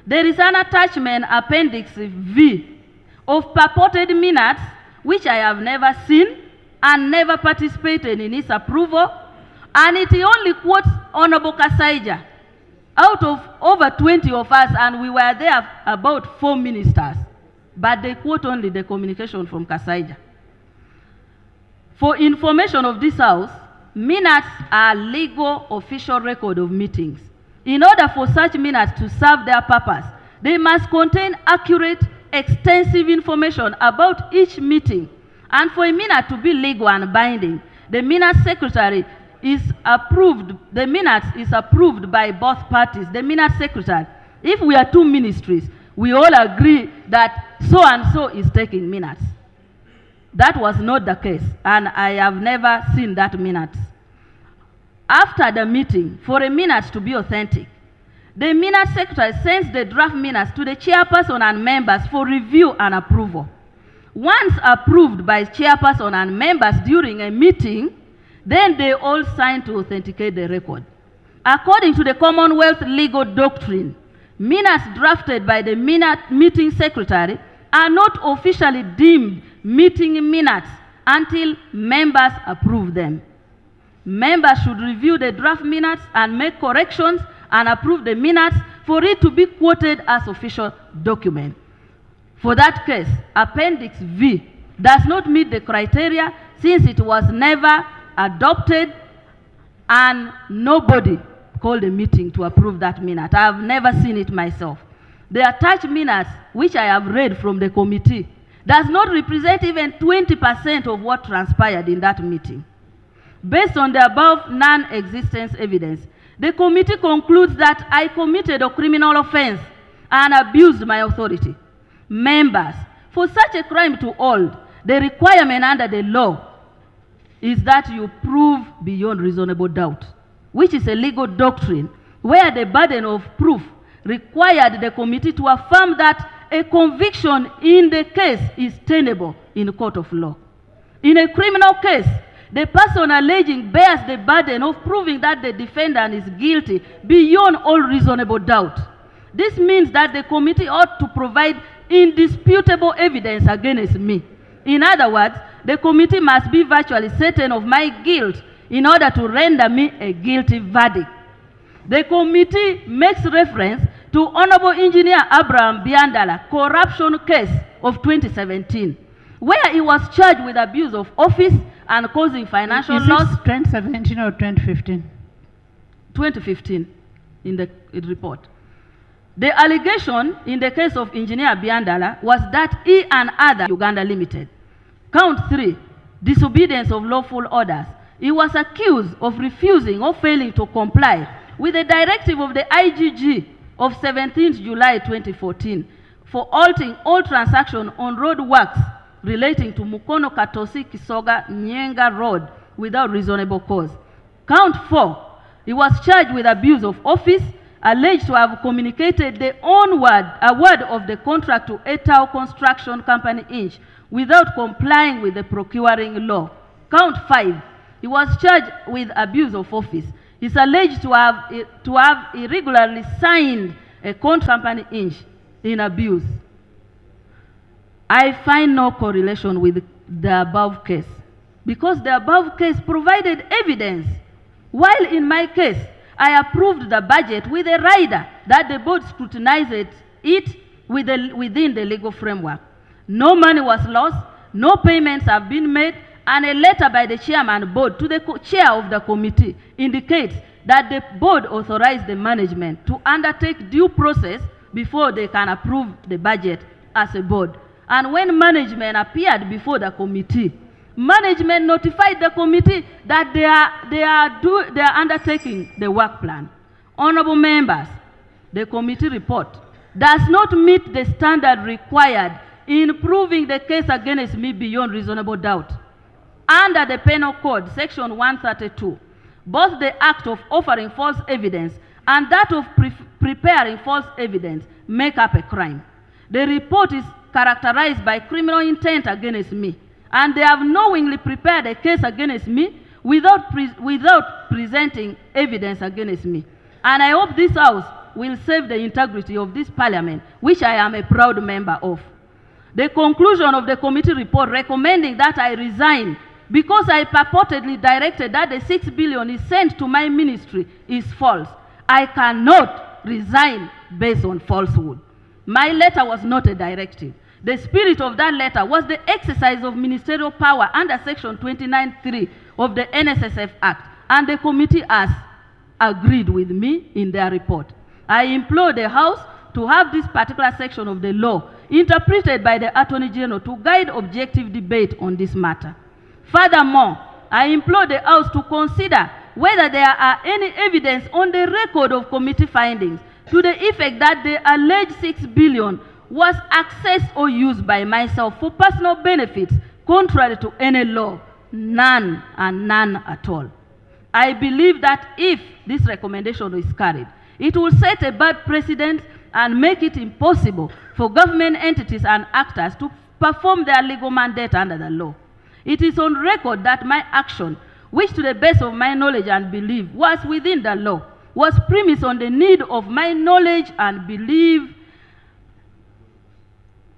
there is an attachment, appendix V, of purported minutes which I have never seen and never participated in its approval, and it only quotes Honorable Kasaija out of over 20 of us, and we were there about 4 ministers, but they quote only the communication from Kasaija. For information of this House, minutes are legal official record of meetings. In order for such minutes to serve their purpose, they must contain accurate, extensive information about each meeting. And for a minute to be legal and binding, the minute secretary is approved, the minutes is approved by both parties, the minute secretary. If we are two ministries, we all agree that so and so is taking minutes. That was not the case, and I have never seen that minutes. After the meeting, for a minute to be authentic, the minute secretary sends the draft minutes to the chairperson and members for review and approval. Once approved by chairperson and members during a meeting, then they all sign to authenticate the record. According to the Commonwealth legal doctrine, minutes drafted by the meeting secretary are not officially deemed meeting minutes until members approve them. Members should review the draft minutes and make corrections and approve the minutes for it to be quoted as official document. For that case, Appendix V does not meet the criteria since it was never adopted and nobody called a meeting to approve that minute. I have never seen it myself. The attached minutes, which I have read from the committee, does not represent even 20% of what transpired in that meeting. Based on the above non-existence evidence, the committee concludes that I committed a criminal offense and abused my authority. Members, for such a crime to hold, the requirement under the law is that you prove beyond reasonable doubt, which is a legal doctrine where the burden of proof required the committee to affirm that a conviction in the case is tenable in a court of law. In a criminal case, the person alleging bears the burden of proving that the defendant is guilty beyond all reasonable doubt. This means that the committee ought to provide indisputable evidence against me. In other words, the committee must be virtually certain of my guilt in order to render me a guilty verdict. The committee makes reference to Honorable Engineer Abraham Biandala corruption case of 2017, where he was charged with abuse of office and causing financial loss. 2017 or 2015? 2015 in the report. The allegation in the case of Engineer Biandala was that he and other Uganda Limited. Count 3, disobedience of lawful orders. He was accused of refusing or failing to comply with the directive of the IGG of 17th July 2014 for halting all transactions on road works relating to Mukono Katosi Kisoga Nyenga Road without reasonable cause. Count 4, he was charged with abuse of office, alleged to have communicated the award of the contract to Etao Construction Company Inc. without complying with the procuring law. Count 5, he was charged with abuse of office. He's alleged to have irregularly signed a contract company Inc. in abuse. I find no correlation with the above case because the above case provided evidence, while in my case, I approved the budget with a rider that the board scrutinized it within the legal framework. No money was lost, no payments have been made, and a letter by the chairman board to the chair of the committee indicates that the board authorized the management to undertake due process before they can approve the budget as a board. And when management appeared before the committee, management notified the committee that they are undertaking the work plan. Honorable members, the committee report does not meet the standard required in proving the case against me beyond reasonable doubt. Under the Penal Code, Section 132, both the act of offering false evidence and that of preparing false evidence make up a crime. The report is characterized by criminal intent against me, and they have knowingly prepared a case against me without presenting evidence against me. And I hope this House will save the integrity of this Parliament, which I am a proud member of. The conclusion of the committee report recommending that I resign because I purportedly directed that the 6 billion is sent to my ministry is false. I cannot resign based on falsehood. My letter was not a directive. The spirit of that letter was the exercise of ministerial power under Section 29(3) of the NSSF Act, and the committee has agreed with me in their report. I implore the House to have this particular section of the law interpreted by the Attorney General to guide objective debate on this matter. Furthermore, I implore the House to consider whether there are any evidence on the record of committee findings to the effect that the alleged 6 billion was accessed or used by myself for personal benefits contrary to any law. None, and none at all. I believe that if this recommendation is carried, it will set a bad precedent and make it impossible for government entities and actors to perform their legal mandate under the law. It is on record that my action, which to the best of my knowledge and belief was within the law, was premised on the need of my knowledge and belief,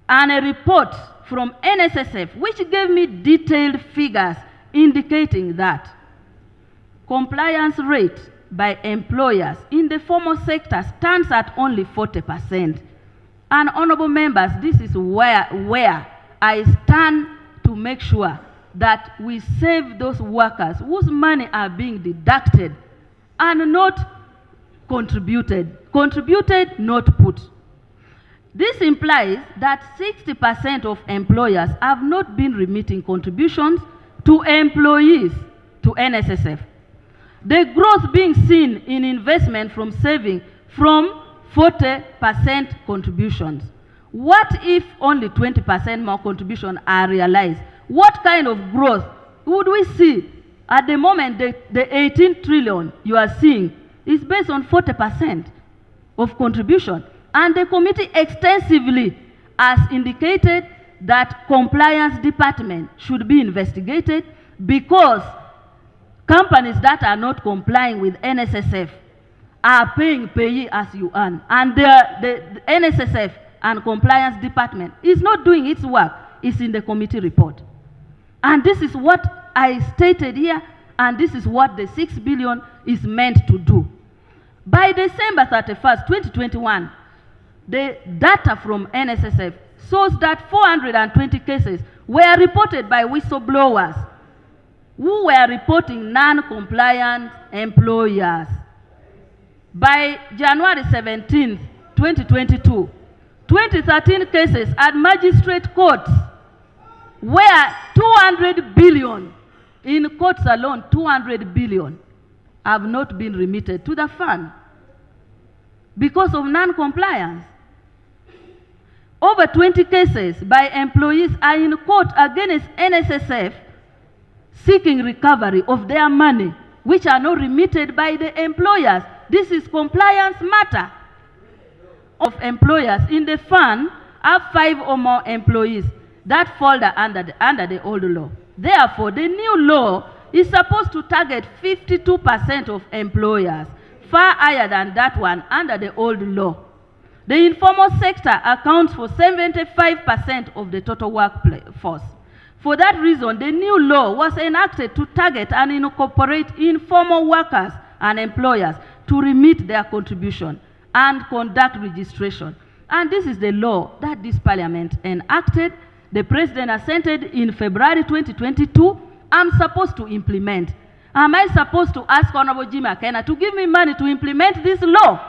and a report from NSSF which gave me detailed figures indicating that compliance rate by employers in the formal sector stands at only 40%. And honorable members, this is where I stand to make sure that we save those workers whose money are being deducted and not contributed. Contributed, not put. This implies that 60% of employers have not been remitting contributions to employees to NSSF. The growth being seen in investment from saving from 40% contributions. What if only 20% more contributions are realized? What kind of growth would we see? At the moment, the 18 trillion you are seeing is based on 40% of contribution. And the committee extensively has indicated that compliance department should be investigated because companies that are not complying with NSSF are paying payee as you earn. And the NSSF and compliance department is not doing its work. It's in the committee report. And this is what I stated here, and this is what the 6 billion is meant to do. By December 31st, 2021, the data from NSSF shows that 420 cases were reported by whistleblowers who were reporting non-compliant employers. By January 17th, 2022, 2013 cases at magistrate courts where 200 billion, in courts alone, 200 billion have not been remitted to the fund because of non-compliance. Over 20 cases by employees are in court against NSSF seeking recovery of their money, which are not remitted by the employers. This is compliance matter. Of employers in the fund have 5 or more employees that fall under the old law. Therefore, the new law is supposed to target 52% of employers, far higher than that one under the old law. The informal sector accounts for 75% of the total workforce. For that reason, the new law was enacted to target and incorporate informal workers and employers to remit their contribution and conduct registration. And this is the law that this parliament enacted. The president assented in February 2022. I'm supposed to implement. Am I supposed to ask Honorable Jimmy Akena to give me money to implement this law?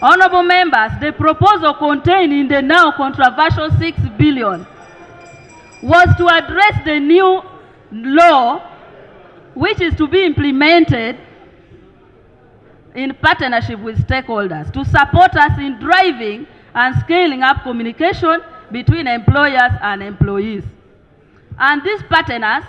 Honorable members, the proposal contained in the now controversial 6 billion was to address the new law which is to be implemented in partnership with stakeholders to support us in driving and scaling up communication between employers and employees. And these partners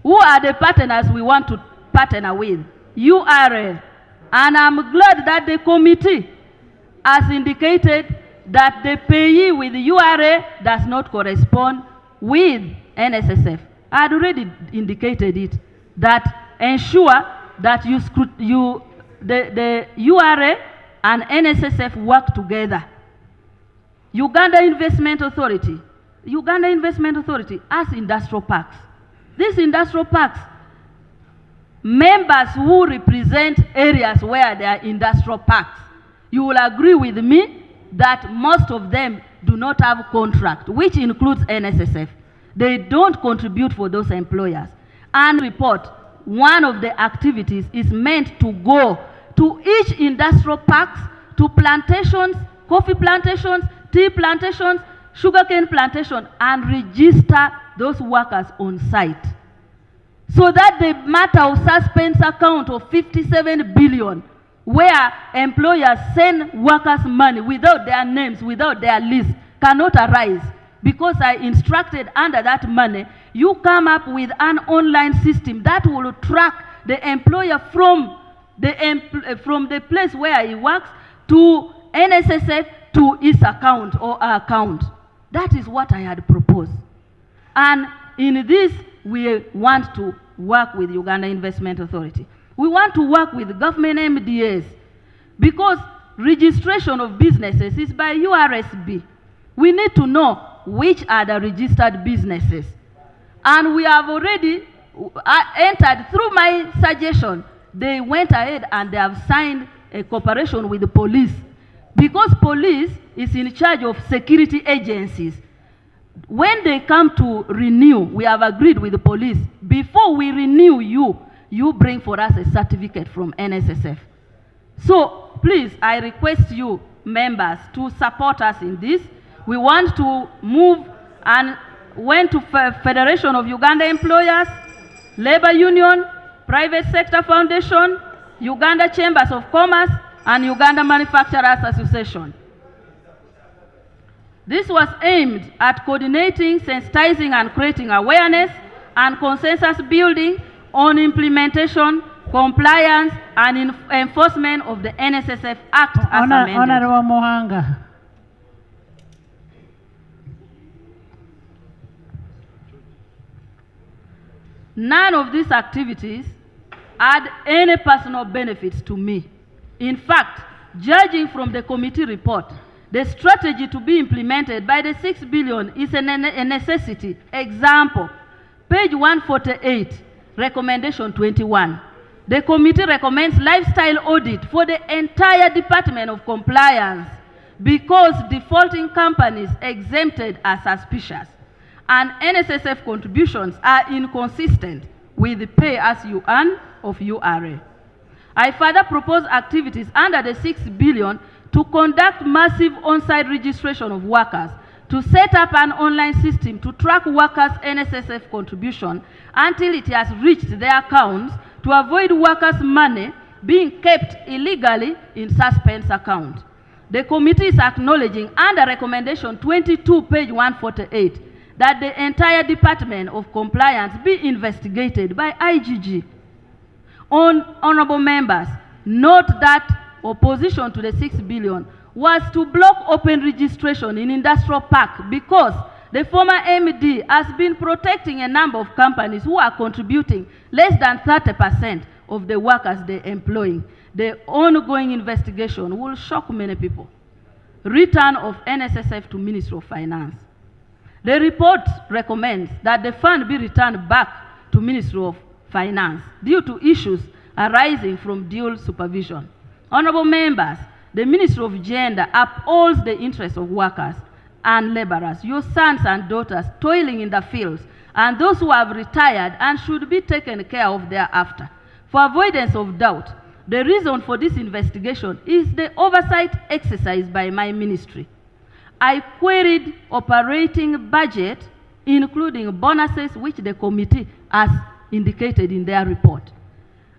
who are the partners we want to partner with? URA. And I'm glad that the committee has indicated that the payee with URA does not correspond with NSSF. I had already indicated it, that ensure that the URA and NSSF work together. Uganda Investment Authority has industrial parks. These industrial parks, members who represent areas where there are industrial parks, you will agree with me that most of them do not have contract, which includes NSSF. They don't contribute for those employers. And report, one of the activities is meant to go to each industrial parks to plantations, coffee plantations, tea plantations, sugarcane plantation, and register those workers on site. So that the matter of suspense account of 57 billion, where employers send workers money without their names, without their list, cannot arise. Because I instructed under that money, you come up with an online system that will track the employer from the place where he works to NSSF to his account or account. That is what I had proposed. And in this, we want to work with Uganda Investment Authority. We want to work with government MDAs because registration of businesses is by URSB. We need to know which are the registered businesses. And we have already entered, through my suggestion, they went ahead and they have signed a cooperation with the police. Because police is in charge of security agencies. When they come to renew, we have agreed with the police, before we renew you bring for us a certificate from NSSF. So please, I request you members to support us in this. We want to move and went to Federation of Uganda Employers, Labor Union, Private Sector Foundation, Uganda Chambers of Commerce, and Uganda Manufacturers Association. This was aimed at coordinating, sensitizing, and creating awareness and consensus building on implementation, compliance, and enforcement of the NSSF Act as amended. Honorable Mohanga. None of these activities add any personal benefits to me. In fact, judging from the committee report, the strategy to be implemented by the 6 billion is a necessity. Example, page 148, recommendation 21. The committee recommends lifestyle audit for the entire Department of Compliance because defaulting companies exempted are suspicious and NSSF contributions are inconsistent with the pay as you earn of URA. I further propose activities under the 6 billion to conduct massive on-site registration of workers, to set up an online system to track workers' NSSF contribution until it has reached their accounts, to avoid workers' money being kept illegally in suspense account. The committee is acknowledging under recommendation 22, page 148, that the entire Department of Compliance be investigated by IGG. Honorable members, note that opposition to the 6 billion was to block open registration in Industrial Park because the former MD has been protecting a number of companies who are contributing less than 30% of the workers they're employing. The ongoing investigation will shock many people. Return of NSSF to Ministry of Finance. The report recommends that the fund be returned back to Ministry of Finance due to issues arising from dual supervision. Honorable members, the Ministry of Gender upholds the interests of workers and laborers, your sons and daughters toiling in the fields, and those who have retired and should be taken care of thereafter. For avoidance of doubt, the reason for this investigation is the oversight exercise by my ministry. I queried operating budget, including bonuses, which the committee has indicated in their report.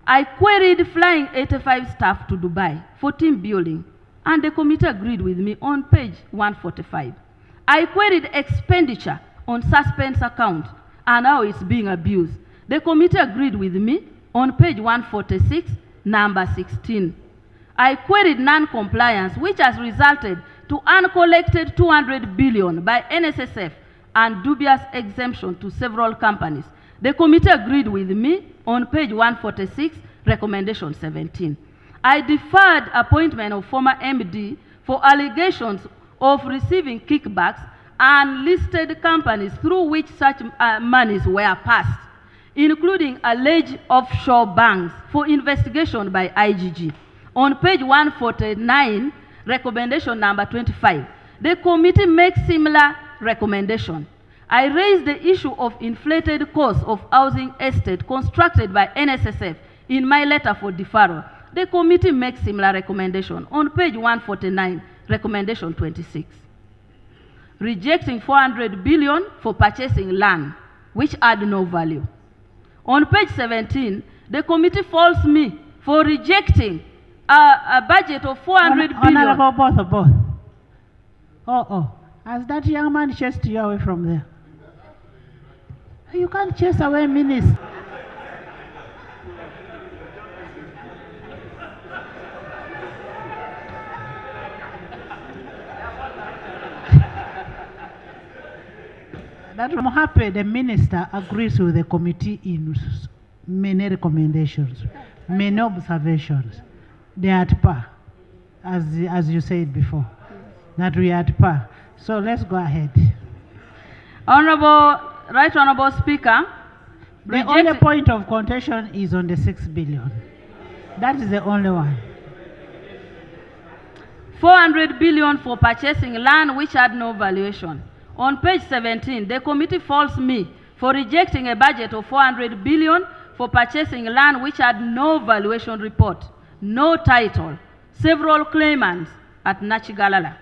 I queried flying 85 staff to Dubai for team building, and the committee agreed with me on page 145. I queried expenditure on suspense account and how it's being abused. The committee agreed with me on page 146, number 16. I queried non-compliance, which has resulted to uncollected 200 billion by NSSF and dubious exemption to several companies. The committee agreed with me on page 146, recommendation 17. I deferred appointment of former MD for allegations of receiving kickbacks and listed companies through which such monies were passed, including alleged offshore banks, for investigation by IGG. On page 149, recommendation number 25, the committee makes similar recommendation. I raised the issue of inflated costs of housing estate constructed by NSSF in my letter for deferral, the committee makes similar recommendation on page 149, recommendation 26. Rejecting 400 billion for purchasing land, which add no value. On page 17, the committee faults me for rejecting a budget of 400 billion. Honorable both. Oh. Has that young man chased you away from there? You can't chase away ministers. That I'm happy the minister agrees with the committee in many recommendations, many observations. They are at par, as you said before, that we are at par. So let's go ahead. Right Honorable Speaker, the only point of contention is on the 6 billion. That is the only one. 400 billion for purchasing land which had no valuation. On page 17, the committee faults me for rejecting a budget of 400 billion for purchasing land which had no valuation report, no title, several claimants at Nachigalala.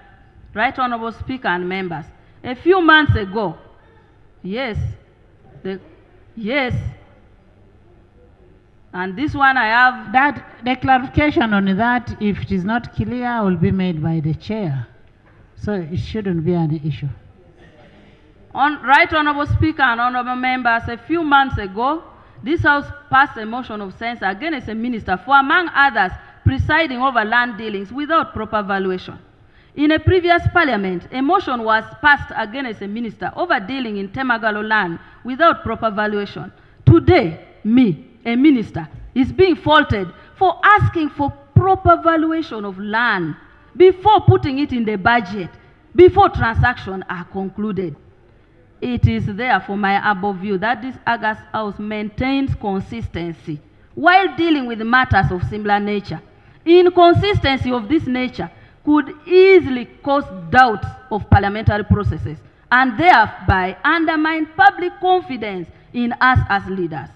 Right Honorable Speaker and members, a few months ago, and this one I have... The clarification on that, if it is not clear, will be made by the chair. So it shouldn't be an issue. Right Honorable Speaker and Honorable members, a few months ago, this House passed a motion of censure against a minister for, among others, presiding over land dealings without proper valuation. In a previous parliament, a motion was passed against a minister over dealing in Temagalo land without proper valuation. Today, me, a minister, is being faulted for asking for proper valuation of land before putting it in the budget, before transactions are concluded. It is therefore my above view that this August House maintains consistency while dealing with matters of similar nature. Inconsistency of this nature could easily cause doubts of parliamentary processes and thereby undermine public confidence in us as leaders.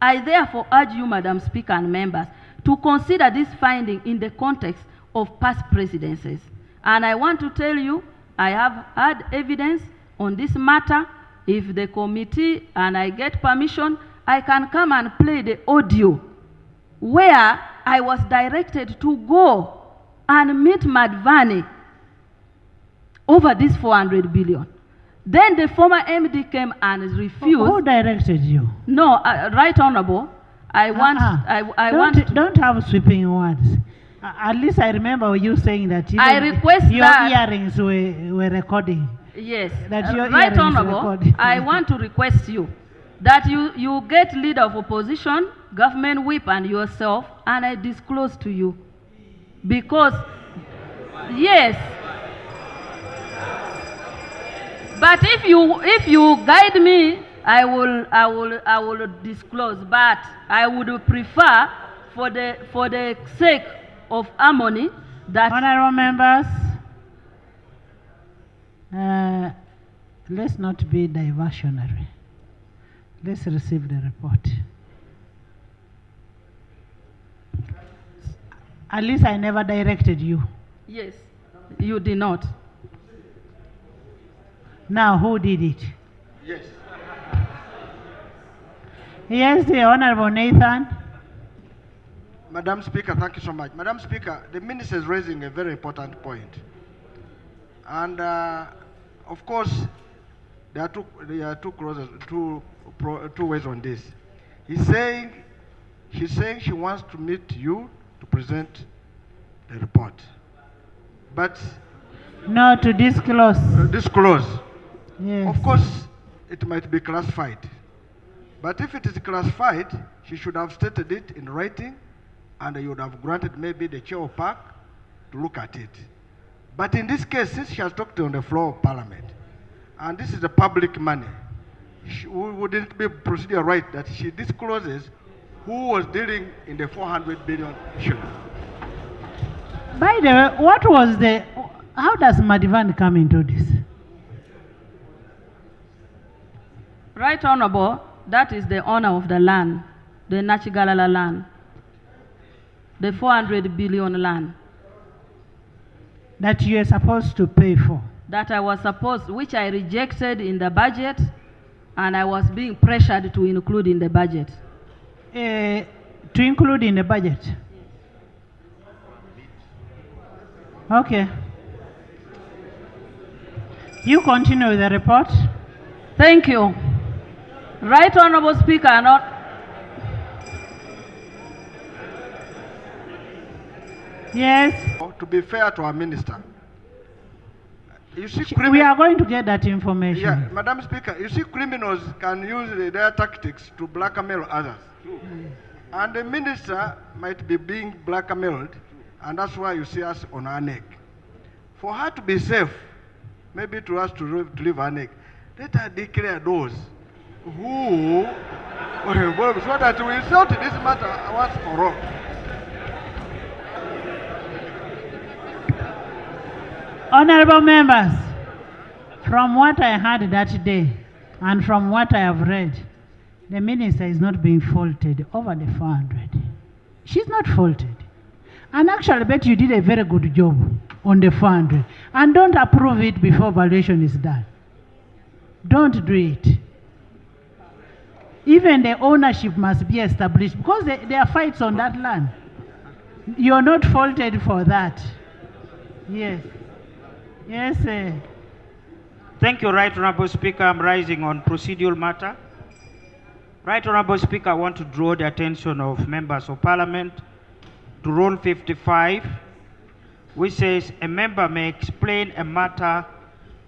I therefore urge you, Madam Speaker and members, to consider this finding in the context of past presidencies. And I want to tell you, I have had evidence on this matter. If the committee and I get permission, I can come and play the audio where I was directed to go and meet Madvani over this 400 billion. Then the former MD came and refused. Who directed you? No, Right Honorable, I want don't have sweeping words. At least I remember you saying that I request your earrings were recording. Yes, that your Right earrings Honorable, I want to request you that you get leader of opposition, government whip and yourself, and I disclose to you. Because, yes, but if you guide me, I will disclose. But I would prefer, for the sake of harmony, that... Honorable members, let's not be diversionary. Let's receive the report. At least I never directed you. Yes, you did not. Now, who did it? Yes. Yes, the Honorable Nathan. Madam Speaker, thank you so much. Madam Speaker, the minister is raising a very important point. And of course, there are two ways on this. She's saying she wants to meet you to present the report. But no, to disclose. Disclose. Yes. Of course, it might be classified. But if it is classified, she should have stated it in writing, and you would have granted maybe the chair of PAC to look at it. But in this case, since she has talked on the floor of Parliament, and this is the public money, wouldn't it be procedure right that she discloses who was dealing in the 400 billion issue? By the way, how does Madivan come into this? Right Honorable, that is the owner of the land, the Nachigalala land. the 400 billion land That you are supposed to pay for. that I was supposed, which I rejected in the budget, and I was being pressured to include in the budget. To include in the budget? Okay. You continue with the report. Thank you. Right Honorable Speaker, Yes. To be fair to our minister, you see, We are going to get that information. yeah, Madam Speaker, you see, criminals can use their tactics to blackmail others. And the minister might be being blackmailed, and that's why you see us on our neck. For her to be safe, maybe to us to leave her neck, let her declare those who were involved so that we sort this matter once for all. Honorable members, from what I heard that day and from what I have read, the minister is not being faulted over the 400. She's not faulted. And actually, Betty, you did a very good job on the 400. And don't approve it before valuation is done. Don't do it. Even the ownership must be established because there are fights on that land. You're not faulted for that. Yes. Yes, sir. Thank you, Right Honorable Speaker. I'm rising on procedural matter. Right Honorable Speaker, I want to draw the attention of members of Parliament to Rule 55, which says a member may explain a matter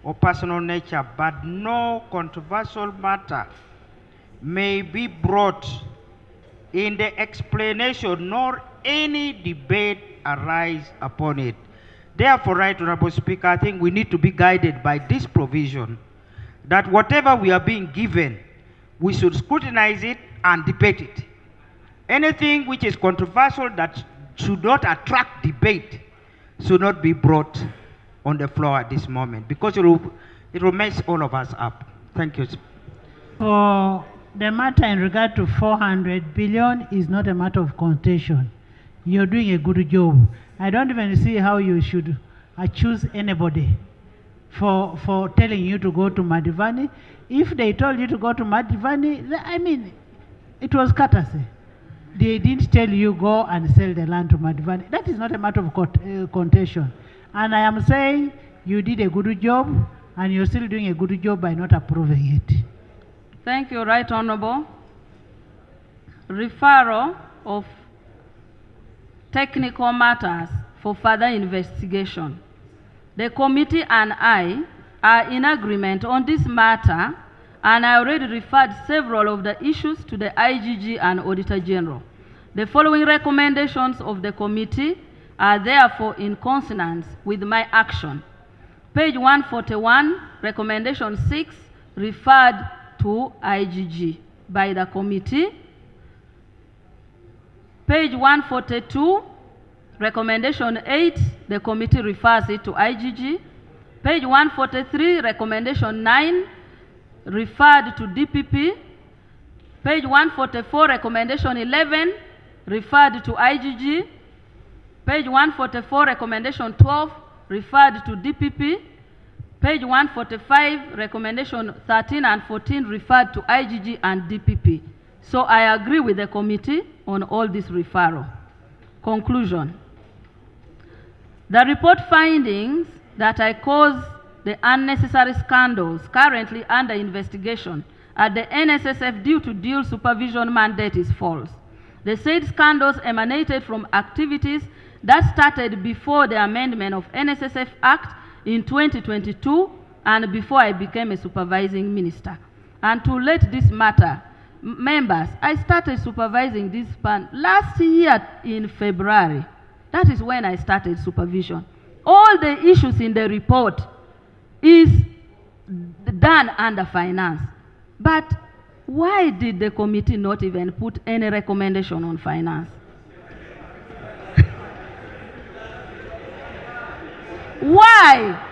of personal nature, but no controversial matter may be brought in the explanation, nor any debate arise upon it. Therefore, Right Honorable Speaker, I think we need to be guided by this provision that whatever we are being given, we should scrutinize it and debate it. Anything which is controversial that should not attract debate should not be brought on the floor at this moment because it will mess all of us up. Thank you. For the matter in regard to 400 billion is not a matter of contention. You're doing a good job. I don't even see how you should accuse anybody for telling you to go to Madivani. If they told you to go to Madivani, I mean, it was courtesy. They didn't tell you go and sell the land to Madivani. That is not a matter of contention. And I am saying you did a good job, and you're still doing a good job by not approving it. Thank you, Right Honorable. Referral of technical matters for further investigation. The committee and I are in agreement on this matter, and I already referred several of the issues to the IGG and Auditor General. The following recommendations of the committee are therefore in consonance with my action. Page 141, recommendation 6, referred to IGG by the committee. Page 142, recommendation 8, the committee refers it to IGG. Page 143, recommendation 9, referred to DPP. Page 144, recommendation 11, referred to IGG. Page 144, recommendation 12, referred to DPP. Page 145, recommendation 13 and 14, referred to IGG and DPP. So I agree with the committee on all this referral. Conclusion. The report findings that I caused the unnecessary scandals currently under investigation at the NSSF due to dual supervision mandate is false. The said scandals emanated from activities that started before the amendment of NSSF Act in 2022 and before I became a supervising minister. And to let this matter, members, I started supervising this fund last year in February. That is when I started supervision. All the issues in the report is done under finance. But why did the committee not even put any recommendation on finance? Why?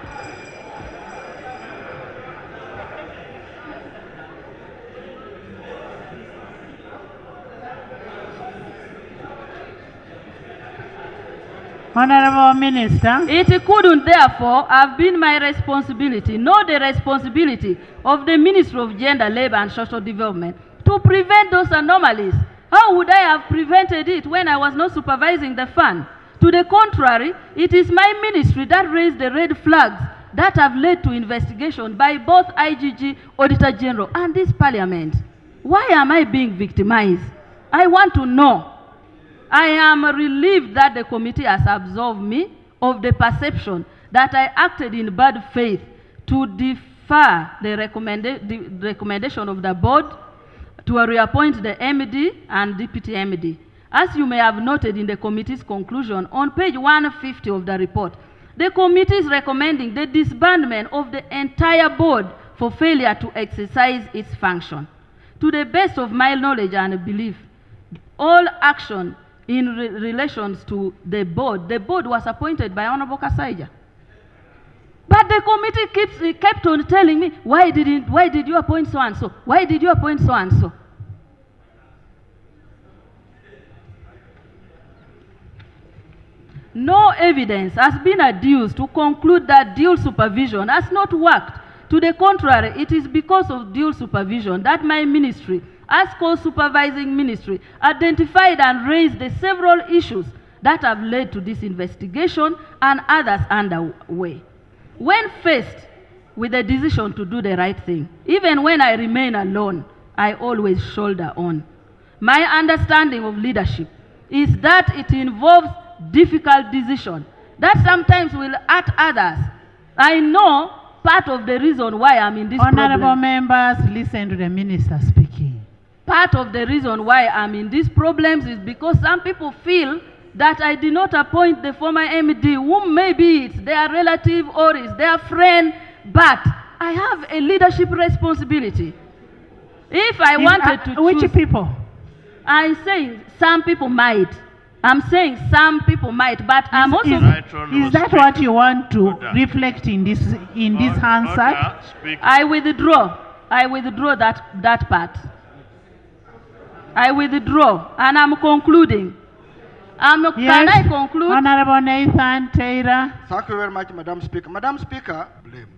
Honorable Minister. It couldn't therefore have been my responsibility, nor the responsibility of the Ministry of Gender, Labour and Social Development, to prevent those anomalies. How would I have prevented it when I was not supervising the fund? To the contrary, it is my ministry that raised the red flags that have led to investigation by both IGG, Auditor General, and this Parliament. Why am I being victimized? I want to know. I am relieved that the committee has absolved me of the perception that I acted in bad faith to defer the recommendation of the board to reappoint the MD and Deputy MD. As you may have noted in the committee's conclusion on page 150 of the report, the committee is recommending the disbandment of the entire board for failure to exercise its function. To the best of my knowledge and belief, all action in relations to the board was appointed by Honorable Kasaija. But the committee kept on telling me, why did you appoint so and so? Why did you appoint so and so? No evidence has been adduced to conclude that dual supervision has not worked. To the contrary, it is because of dual supervision that my ministry, as co-supervising ministry, identified and raised the several issues that have led to this investigation and others underway. When faced with the decision to do the right thing, even when I remain alone, I always shoulder on. My understanding of leadership is that it involves difficult decisions that sometimes will hurt others. I know part of the reason why I'm in this Honorable problem. members, listen to the minister speaking. Part of the reason why I'm in these problems is because some people feel that I did not appoint the former MD, whom maybe it's their relative or it's their friend, but I have a leadership responsibility. If I wanted to choose... Which people? I'm saying some people might. I'm saying some people might, but I'm also... Is that what you want to reflect in this answer? I withdraw that part. I withdraw, and I'm concluding. Yes. Can I conclude? Honorable Nathan Taylor. Thank you very much, Madam Speaker. Madam Speaker, blame.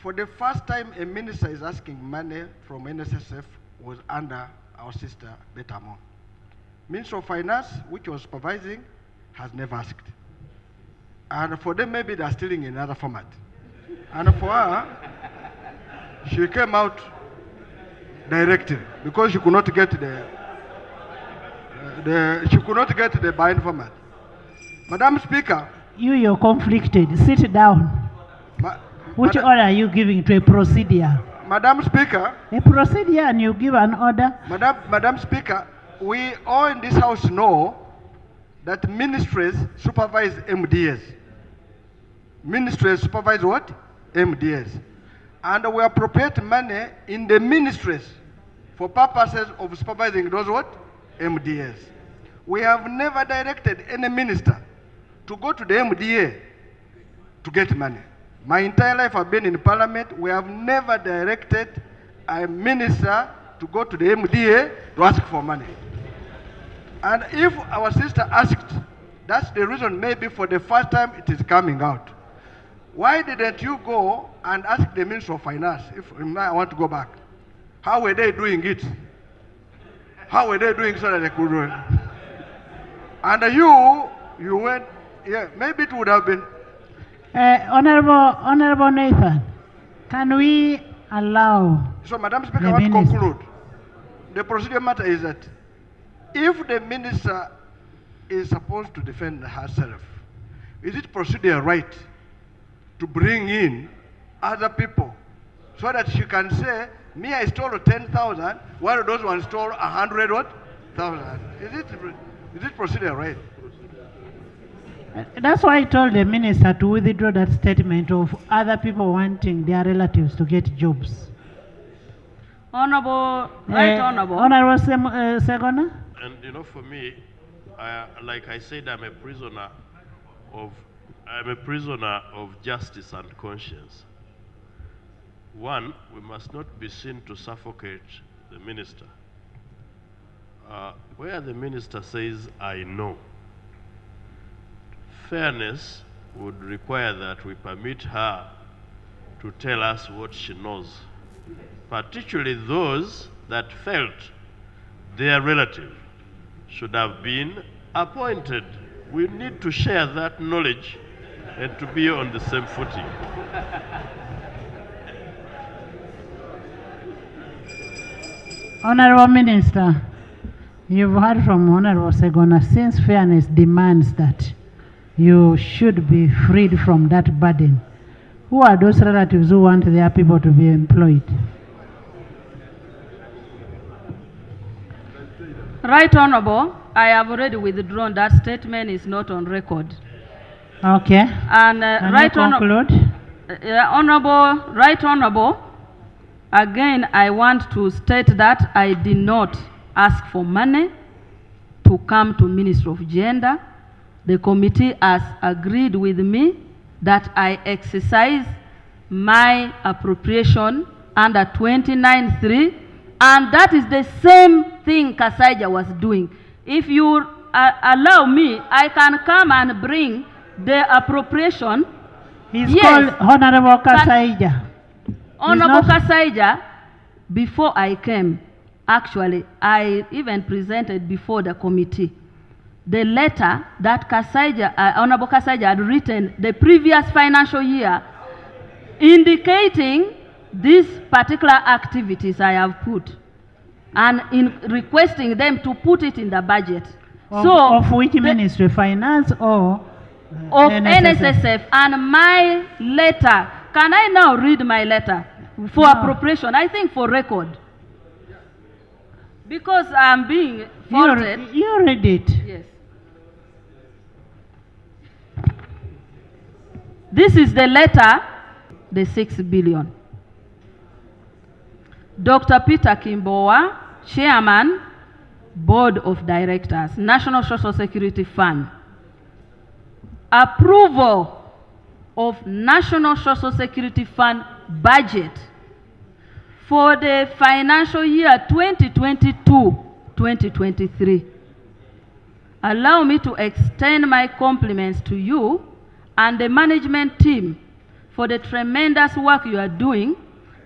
For the first time a minister is asking money from NSSF was under our sister Betty Amongi. Minister of Finance, which was supervising, has never asked. And for them, maybe they're stealing in another format. And for her, she came out directly because she could not get the bind format. Madam Speaker. You're conflicted. Sit down. Which order are you giving to a procedure? Madam Speaker. A procedure and you give an order? Madam Speaker, we all in this house know that ministries supervise MDS. Ministries supervise what? MDS. And we appropriate money in the ministries for purposes of supervising those what? MDS. We have never directed any minister to go to the MDA to get money. My entire life I've been in Parliament, we have never directed a minister to go to the MDA to ask for money. And if our sister asked, that's the reason maybe for the first time it is coming out. Why didn't you go and ask the Minister of Finance, if I want to go back? How were they doing it? How were they doing so that they could do it? And you went, yeah, maybe it would have been. Honorable Nathan, can we allow... So, Madam Speaker, I want to conclude. The procedure matter is that if the minister is supposed to defend herself, is it procedure right to bring in other people so that she can say, me, I stole 10,000, while those ones stole 100,000? Is it procedure right? That's why I told the minister to withdraw that statement of other people wanting their relatives to get jobs. Honorable. Honorable Segona. And you know, for me, like I said, I'm a prisoner of justice and conscience. One, we must not be seen to suffocate the minister. Where the minister says, I know, fairness would require that we permit her to tell us what she knows, particularly those that felt their relative should have been appointed. We need to share that knowledge and to be on the same footing. Honorable Minister, you've heard from Honorable Segona, since fairness demands that you should be freed from that burden. Who are those relatives who want their people to be employed? Right Honorable, I have already withdrawn. That statement is not on record. Okay. And Can Right you conclude? Right Honorable, again I want to state that I did not ask for money to come to Ministry of Gender. The committee has agreed with me that I exercise my appropriation under 29(3), and that is the same thing Kasaija was doing. If you allow me, I can come and bring the appropriation. He's Yes. called Honorable Kasaija. Honorable not- Kasaija, before I came, actually, I even presented before the committee the letter that Honorable Kasaija had written the previous financial year, indicating these particular activities I have put, and in requesting them to put it in the budget. Of which ministry? Finance or Of NSSF. And my letter, can I now read my letter for No. appropriation? I think for record. Because I'm being faulted. You read it. Yes. This is the letter, the 6 billion. Dr. Peter Kimboa, Chairman, Board of Directors, National Social Security Fund. Approval of National Social Security Fund budget for the financial year 2022-2023. Allow me to extend my compliments to you and the management team for the tremendous work you are doing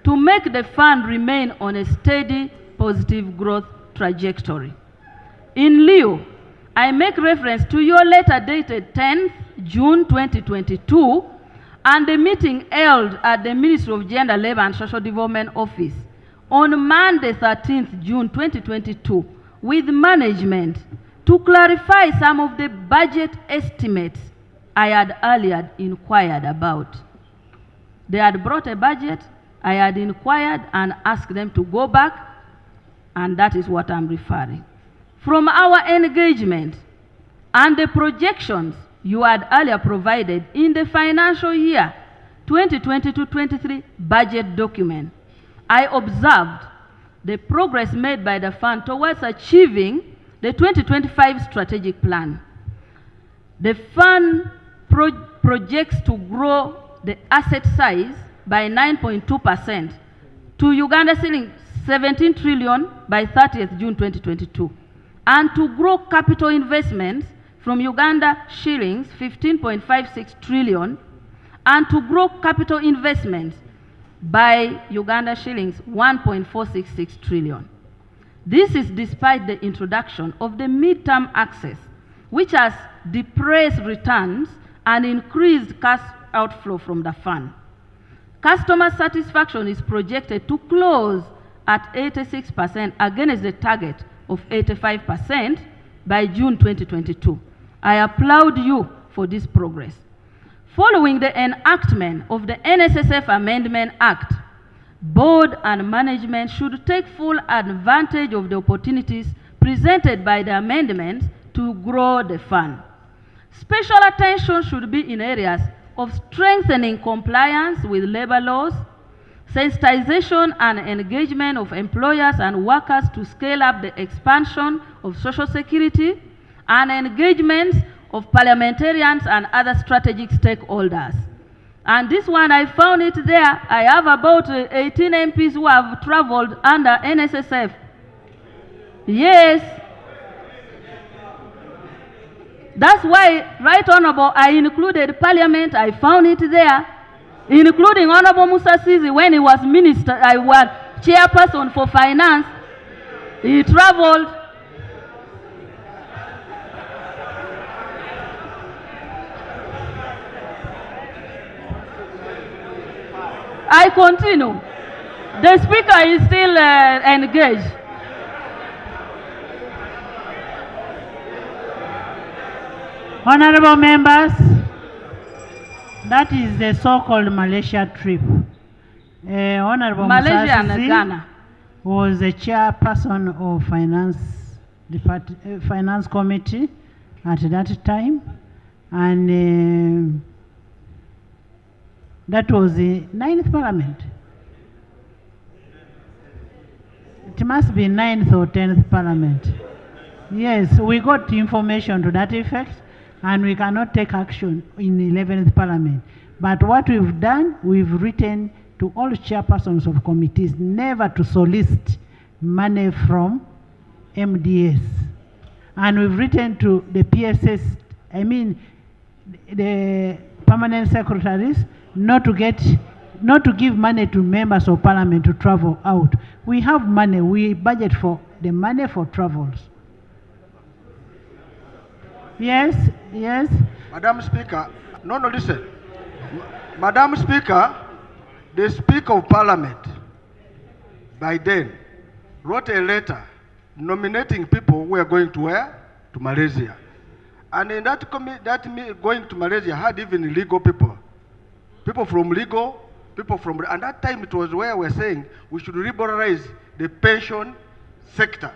to make the fund remain on a steady, positive growth trajectory. In lieu, I make reference to your letter dated 10th June 2022 and the meeting held at the Ministry of Gender, Labor and Social Development Office on Monday 13th June 2022 with management to clarify some of the budget estimates I had earlier inquired about. They had brought a budget, I had inquired and asked them to go back, and that is what I'm referring. From our engagement and the projections you had earlier provided in the financial year 2022-23 budget document, I observed the progress made by the fund towards achieving the 2025 strategic plan. The fund projects to grow the asset size by 9.2% to Uganda shilling 17 trillion by 30th June 2022, and to grow capital investments from Uganda shillings 15.56 trillion and to grow capital investments by Uganda shillings 1.466 trillion. This is despite the introduction of the midterm access, which has depressed returns and increased cash outflow from the fund. Customer satisfaction is projected to close at 86% against the target of 85% by June 2022. I applaud you for this progress. Following the enactment of the NSSF Amendment Act, board and management should take full advantage of the opportunities presented by the amendments to grow the fund. Special attention should be in areas of strengthening compliance with labor laws, sensitization and engagement of employers and workers to scale up the expansion of Social Security, and engagements of parliamentarians and other strategic stakeholders. And this one, I found it there. I have about 18 MPs who have traveled under NSSF. Yes. That's why, Right Honorable, I included Parliament, I found it there, including Honorable Musa Sisi when he was minister, I was chairperson for finance. He traveled. I continue. The speaker is still engaged. Honorable members, that is the so-called Malaysia trip. Honorable Malaysia Musa and Sisi Ghana. was the chairperson of finance committee at that time, and that was the 9th Parliament. It must be 9th or 10th Parliament. Yes, we got information to that effect, and we cannot take action in the 11th Parliament. But what we've done, we've written to all chairpersons of committees never to solicit money from MDS. And we've written to the PSS, the permanent secretaries, not to give money to members of Parliament to travel out. We have money, we budget for the money for travels. Yes, yes. Madam Speaker, listen. Madam Speaker, the Speaker of Parliament, by then, wrote a letter nominating people who are going to where? To Malaysia. And in that going to Malaysia had even legal people. People from legal, people from, and that time it was where we were saying we should liberalize the pension sector.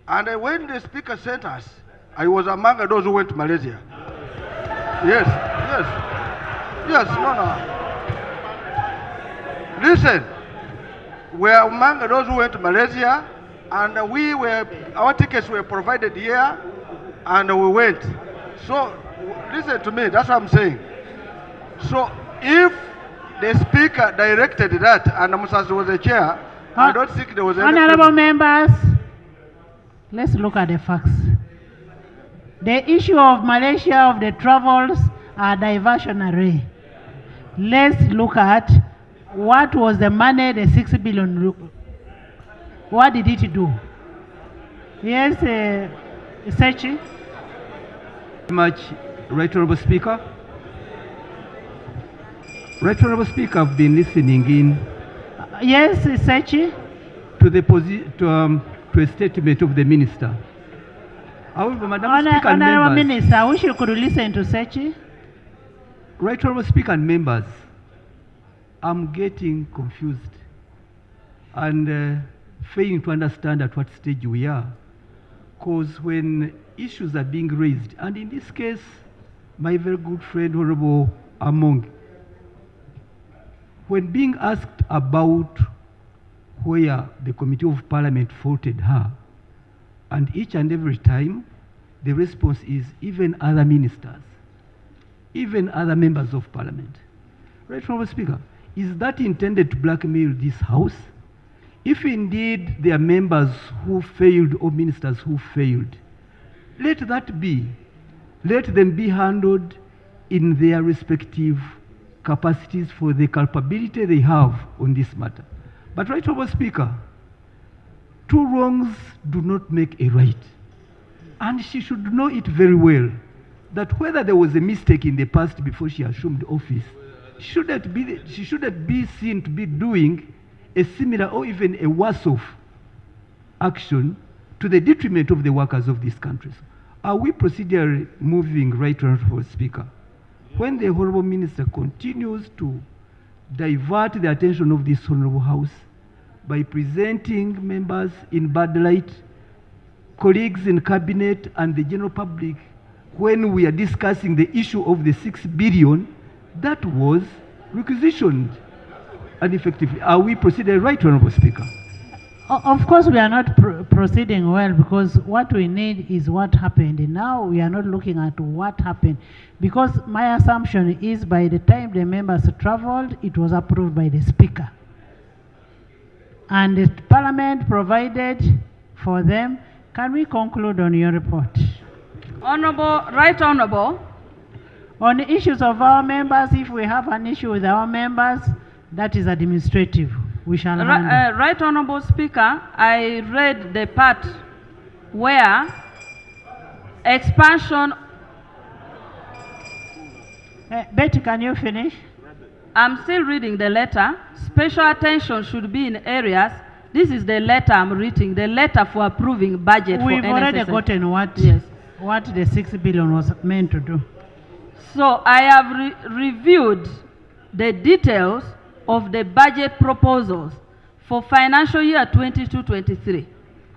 And when the Speaker sent us, I was among those who went to Malaysia. Yes, no. Listen, we are among those who went to Malaysia, and our tickets were provided here, and we went. So, listen to me, that's what I'm saying. So, if the Speaker directed that, and Musa was the chair, I don't think there was any... Honorable members, let's look at the facts. The issue of Malaysia, of the travels, are diversionary. Let's look at what was the money, the 6 billion. What did it do? Yes, Sechi. Much, Right Honorable Speaker. Right Honorable Speaker, I've been listening in. Yes, Sechi. To a statement of the Minister. However, Madam Speaker and Honorable members, Minister, I wish you could listen to Sechi. Right Honorable Speaker and members, I'm getting confused and failing to understand at what stage we are. Because when issues are being raised, and in this case, my very good friend, Honorable Amongi, when being asked about where the Committee of Parliament faulted her, and each and every time, the response is even other ministers, even other members of Parliament. Right, Honorable Speaker, is that intended to blackmail this House? If indeed there are members who failed or ministers who failed, let that be. Let them be handled in their respective capacities for the culpability they have on this matter. But Right Honorable Speaker, two wrongs do not make a right. And she should know it very well that whether there was a mistake in the past before she assumed office, she shouldn't be seen to be doing a similar or even a worse off action to the detriment of the workers of this country. Are we procedurally moving right, Honorable Speaker? When the Honorable Minister continues to divert the attention of this Honorable House by presenting members in bad light, colleagues in Cabinet and the general public, when we are discussing the issue of the 6 billion, that was requisitioned ineffectively. Are we proceeding right, Honorable Speaker? Of course, we are not proceeding well, because what we need is what happened. Now we are not looking at what happened, because my assumption is by the time the members traveled, it was approved by the Speaker. And the Parliament provided for them. Can we conclude on your report? Right Honorable, On the issues of our members, if we have an issue with our members, that is administrative. We shall handle. Right Honorable Speaker, I read the part where expansion. Betty, can you finish? I'm still reading the letter. Special attention should be in areas. This is the letter I'm reading, the letter for approving budget We've for already NSSG. gotten what, Yes. what the 6 billion was meant to do. So I have reviewed the details of the budget proposals for financial year 22-23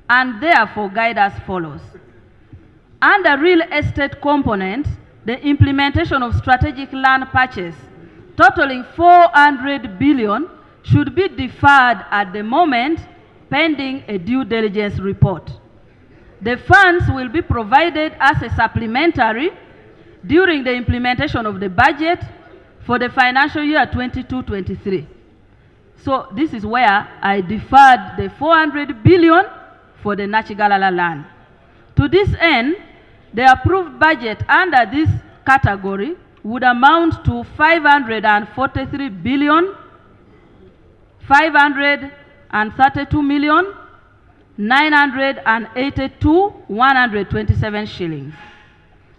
and therefore guide as follows. Under real estate component, the implementation of strategic land purchase totaling 400 billion should be deferred at the moment pending a due diligence report. The funds will be provided as a supplementary during the implementation of the budget for the financial year 22-23. So this is where I deferred the 400 billion for the Nachigalala land. To this end, the approved budget under this category would amount to 543 billion 532 million 982 127 shillings.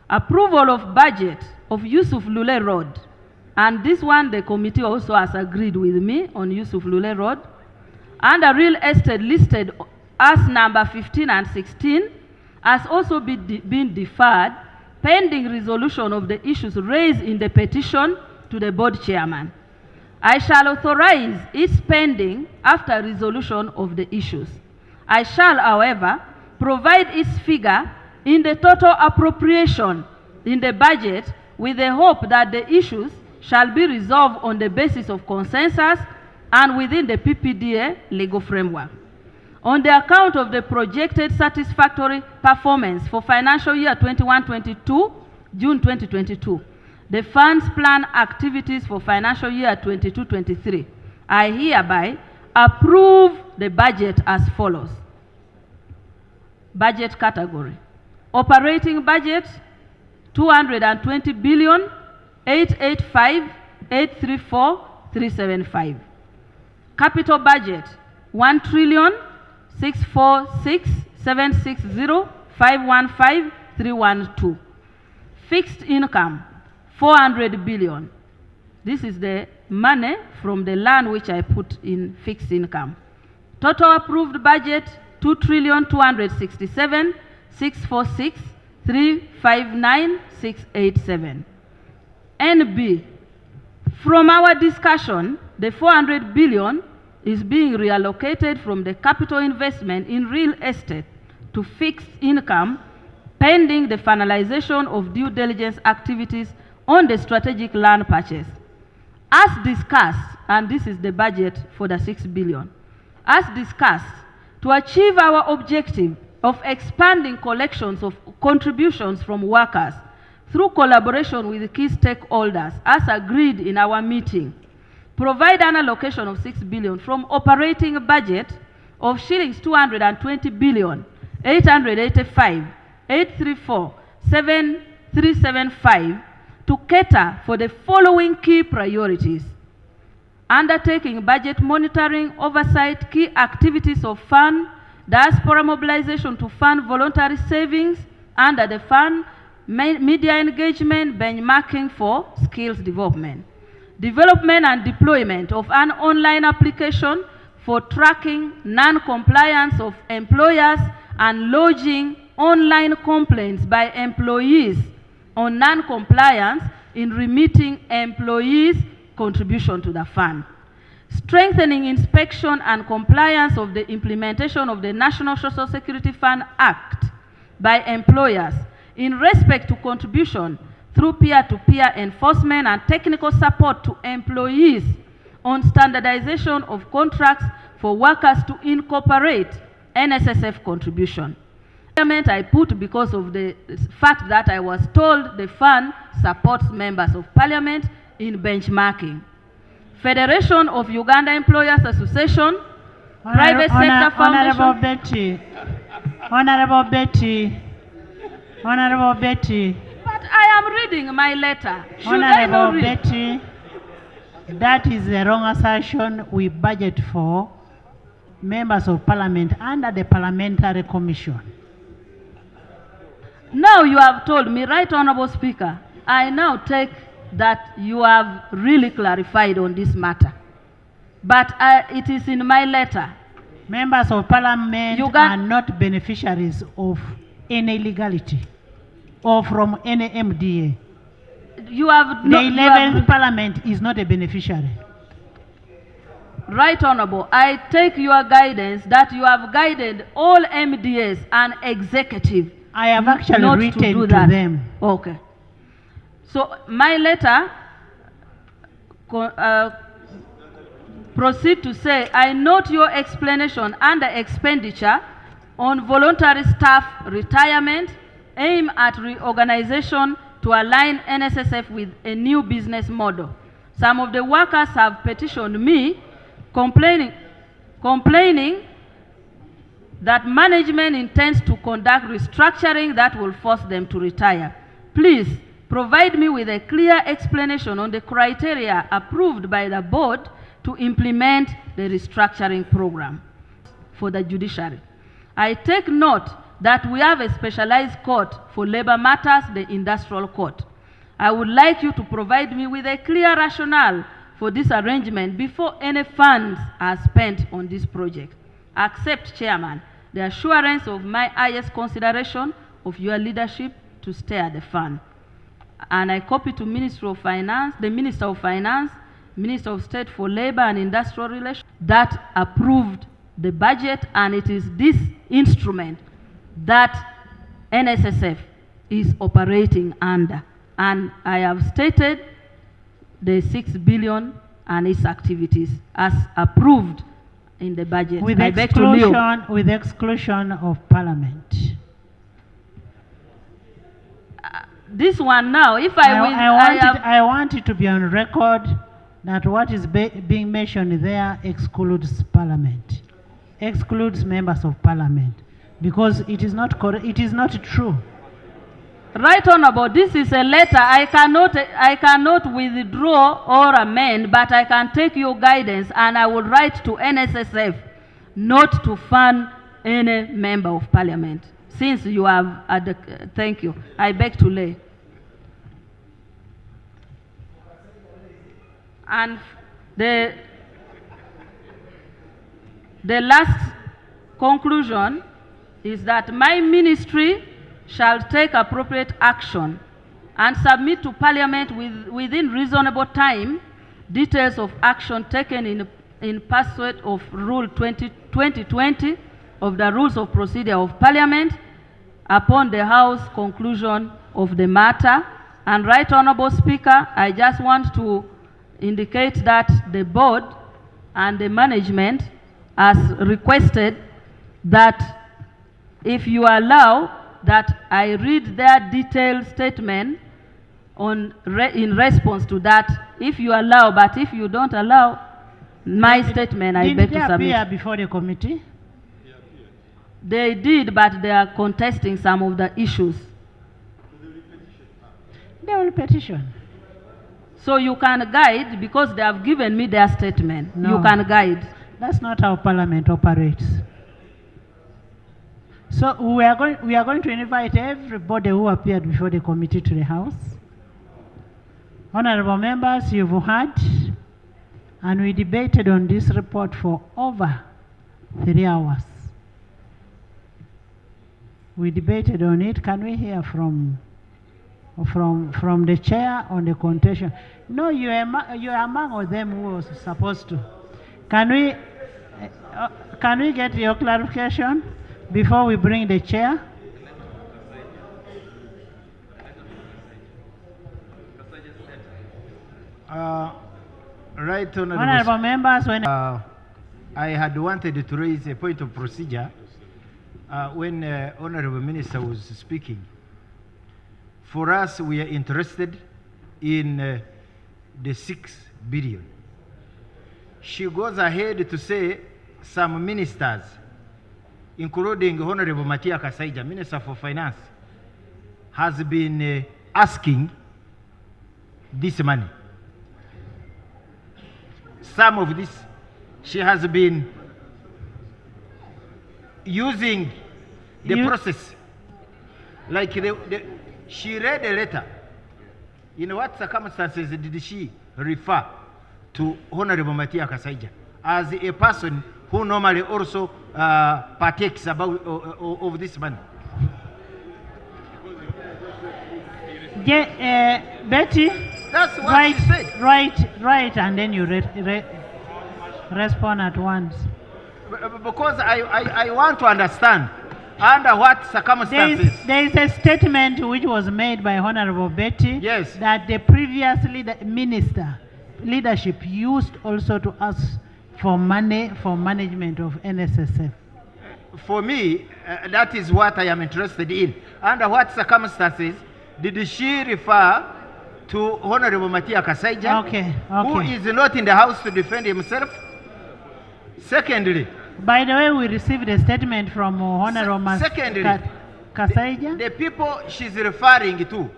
Approval of budget of Yusuf Lule Road, and this one the committee also has agreed with me on Yusuf Lule Road, under real estate listed as number 15 and 16 has also been deferred pending resolution of the issues raised in the petition to the board chairman. I shall authorize its pending after resolution of the issues. I shall, however, provide its figure in the total appropriation in the budget with the hope that the issues shall be resolved on the basis of consensus and within the PPDA legal framework. On the account of the projected satisfactory performance for financial year 21-22, June 2022, the funds plan activities for financial year 22-23, I hereby approve the budget as follows. Budget category. Operating budget, 220 billion 885 834 375. Capital budget, 1 trillion 646 760 515 312. Fixed income, 400 billion. This is the money from the land which I put in fixed income. Total approved budget, 2 trillion 267 646 359 687. NB, from our discussion, the 400 billion is being reallocated from the capital investment in real estate to fixed income pending the finalization of due diligence activities on the strategic land purchase. As discussed, and this is the budget for the 6 billion, as discussed, to achieve our objective of expanding collections of contributions from workers through collaboration with key stakeholders, as agreed in our meeting, provide an allocation of 6 billion from operating budget of shillings 220 billion 885 834 7375 to cater for the following key priorities: undertaking budget monitoring, oversight, key activities of fund, diaspora mobilization to fund voluntary savings under the fund, media engagement, benchmarking for skills development, development and deployment of an online application for tracking non-compliance of employers and lodging online complaints by employees on non-compliance in remitting employees' contribution to the fund. Strengthening inspection and compliance of the implementation of the National Social Security Fund Act by employers in respect to contribution through peer-to-peer enforcement and technical support to employees on standardization of contracts for workers to incorporate NSSF contribution. I put because of the fact that I was told the fund supports members of parliament in benchmarking. Federation of Uganda Employers Association, Private Sector Foundation. Honorable Betty, Honorable Betty. But I am reading my letter. Should I not Honorable read? Betty, that is the wrong assertion. We budget for members of parliament under the Parliamentary Commission. Now you have told me, Right Honorable Speaker, I now take that you have really clarified on this matter. But it is in my letter. Members of parliament You got- are not beneficiaries of any legality or from any MDA. You have The no, you 11th have, parliament is not a beneficiary. Right Honorable, I take your guidance that you have guided all MDAs and executive I have actually not to written do to that. them. Okay. So my letter proceed to say, I note your explanation under expenditure on voluntary staff retirement, aim at reorganization to align NSSF with a new business model. Some of the workers have petitioned me complaining that management intends to conduct restructuring that will force them to retire. Please provide me with a clear explanation on the criteria approved by the board to implement the restructuring program for the judiciary. I take note that we have a specialized court for labor matters, the industrial court. I would like you to provide me with a clear rationale for this arrangement before any funds are spent on this project. Accept, Chairman, the assurance of my highest consideration of your leadership to steer the fund. And I copy to Ministry of Finance, the Minister of Finance, Minister of State for Labor and Industrial Relations, that approved the budget, and it is this instrument that NSSF is operating under. And I have stated the 6 billion and its activities as approved in the budget. With I beg to Leo. with exclusion of parliament. This one now, if I will, I want it to be on record that what is being mentioned there excludes parliament, excludes members of parliament, because it is not correct. It is not true. Right Honorable, this is a letter. I cannot withdraw or amend, but I can take your guidance and I will write to NSSF not to fund any member of parliament. Since you have, thank you. I beg to lay. And the last conclusion is that my ministry shall take appropriate action and submit to Parliament within reasonable time details of action taken in pursuit of Rule 2020 of the Rules of Procedure of Parliament upon the House conclusion of the matter. And Right Honourable Speaker, I just want to indicate that the board and the management has requested that if you allow that I read their detailed statement in response to that, if you allow, but if you don't allow my statement, I beg to submit. Did they appear before the committee? They did, but they are contesting some of the issues. They will petition. So you can guide, because they have given me their statement. No. You can guide. That's not how Parliament operates. So we are going to invite everybody who appeared before the committee to the House. Honorable members, you've heard, and we debated on this report for over 3 hours. We debated on it. Can we hear from the chair on the contention? No, you are among them who was supposed to. Can we get your clarification before we bring the chair? Right, Honorable members, when I had wanted to raise a point of procedure when Honorable Minister was speaking. For us, we are interested in the 6 billion. She goes ahead to say some ministers, including Honorable Matia Kasaija, Minister for Finance, has been asking this money. Some of this, she has been using the process. Like she read a letter. In what circumstances did she refer to Honorable Matia Kasaija as a person who normally also partakes about of this money? Betty, That's what she said. Right, and then you respond at once. Because I want to understand under what circumstances. There is a statement which was made by Honorable Betty. Yes. That the previous minister leadership used also to ask for money for management of NSSF. For me, that is what I am interested in. Under what circumstances did she refer to Honorable Matia Kasaija, who is not in the house to defend himself? Secondly, by the way, we received a statement from Honorable Kasaija. The people she's referring to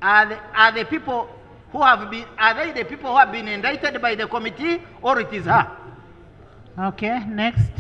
are the people who have been, are they the people who have been indicted by the committee, or it is her? Okay, next.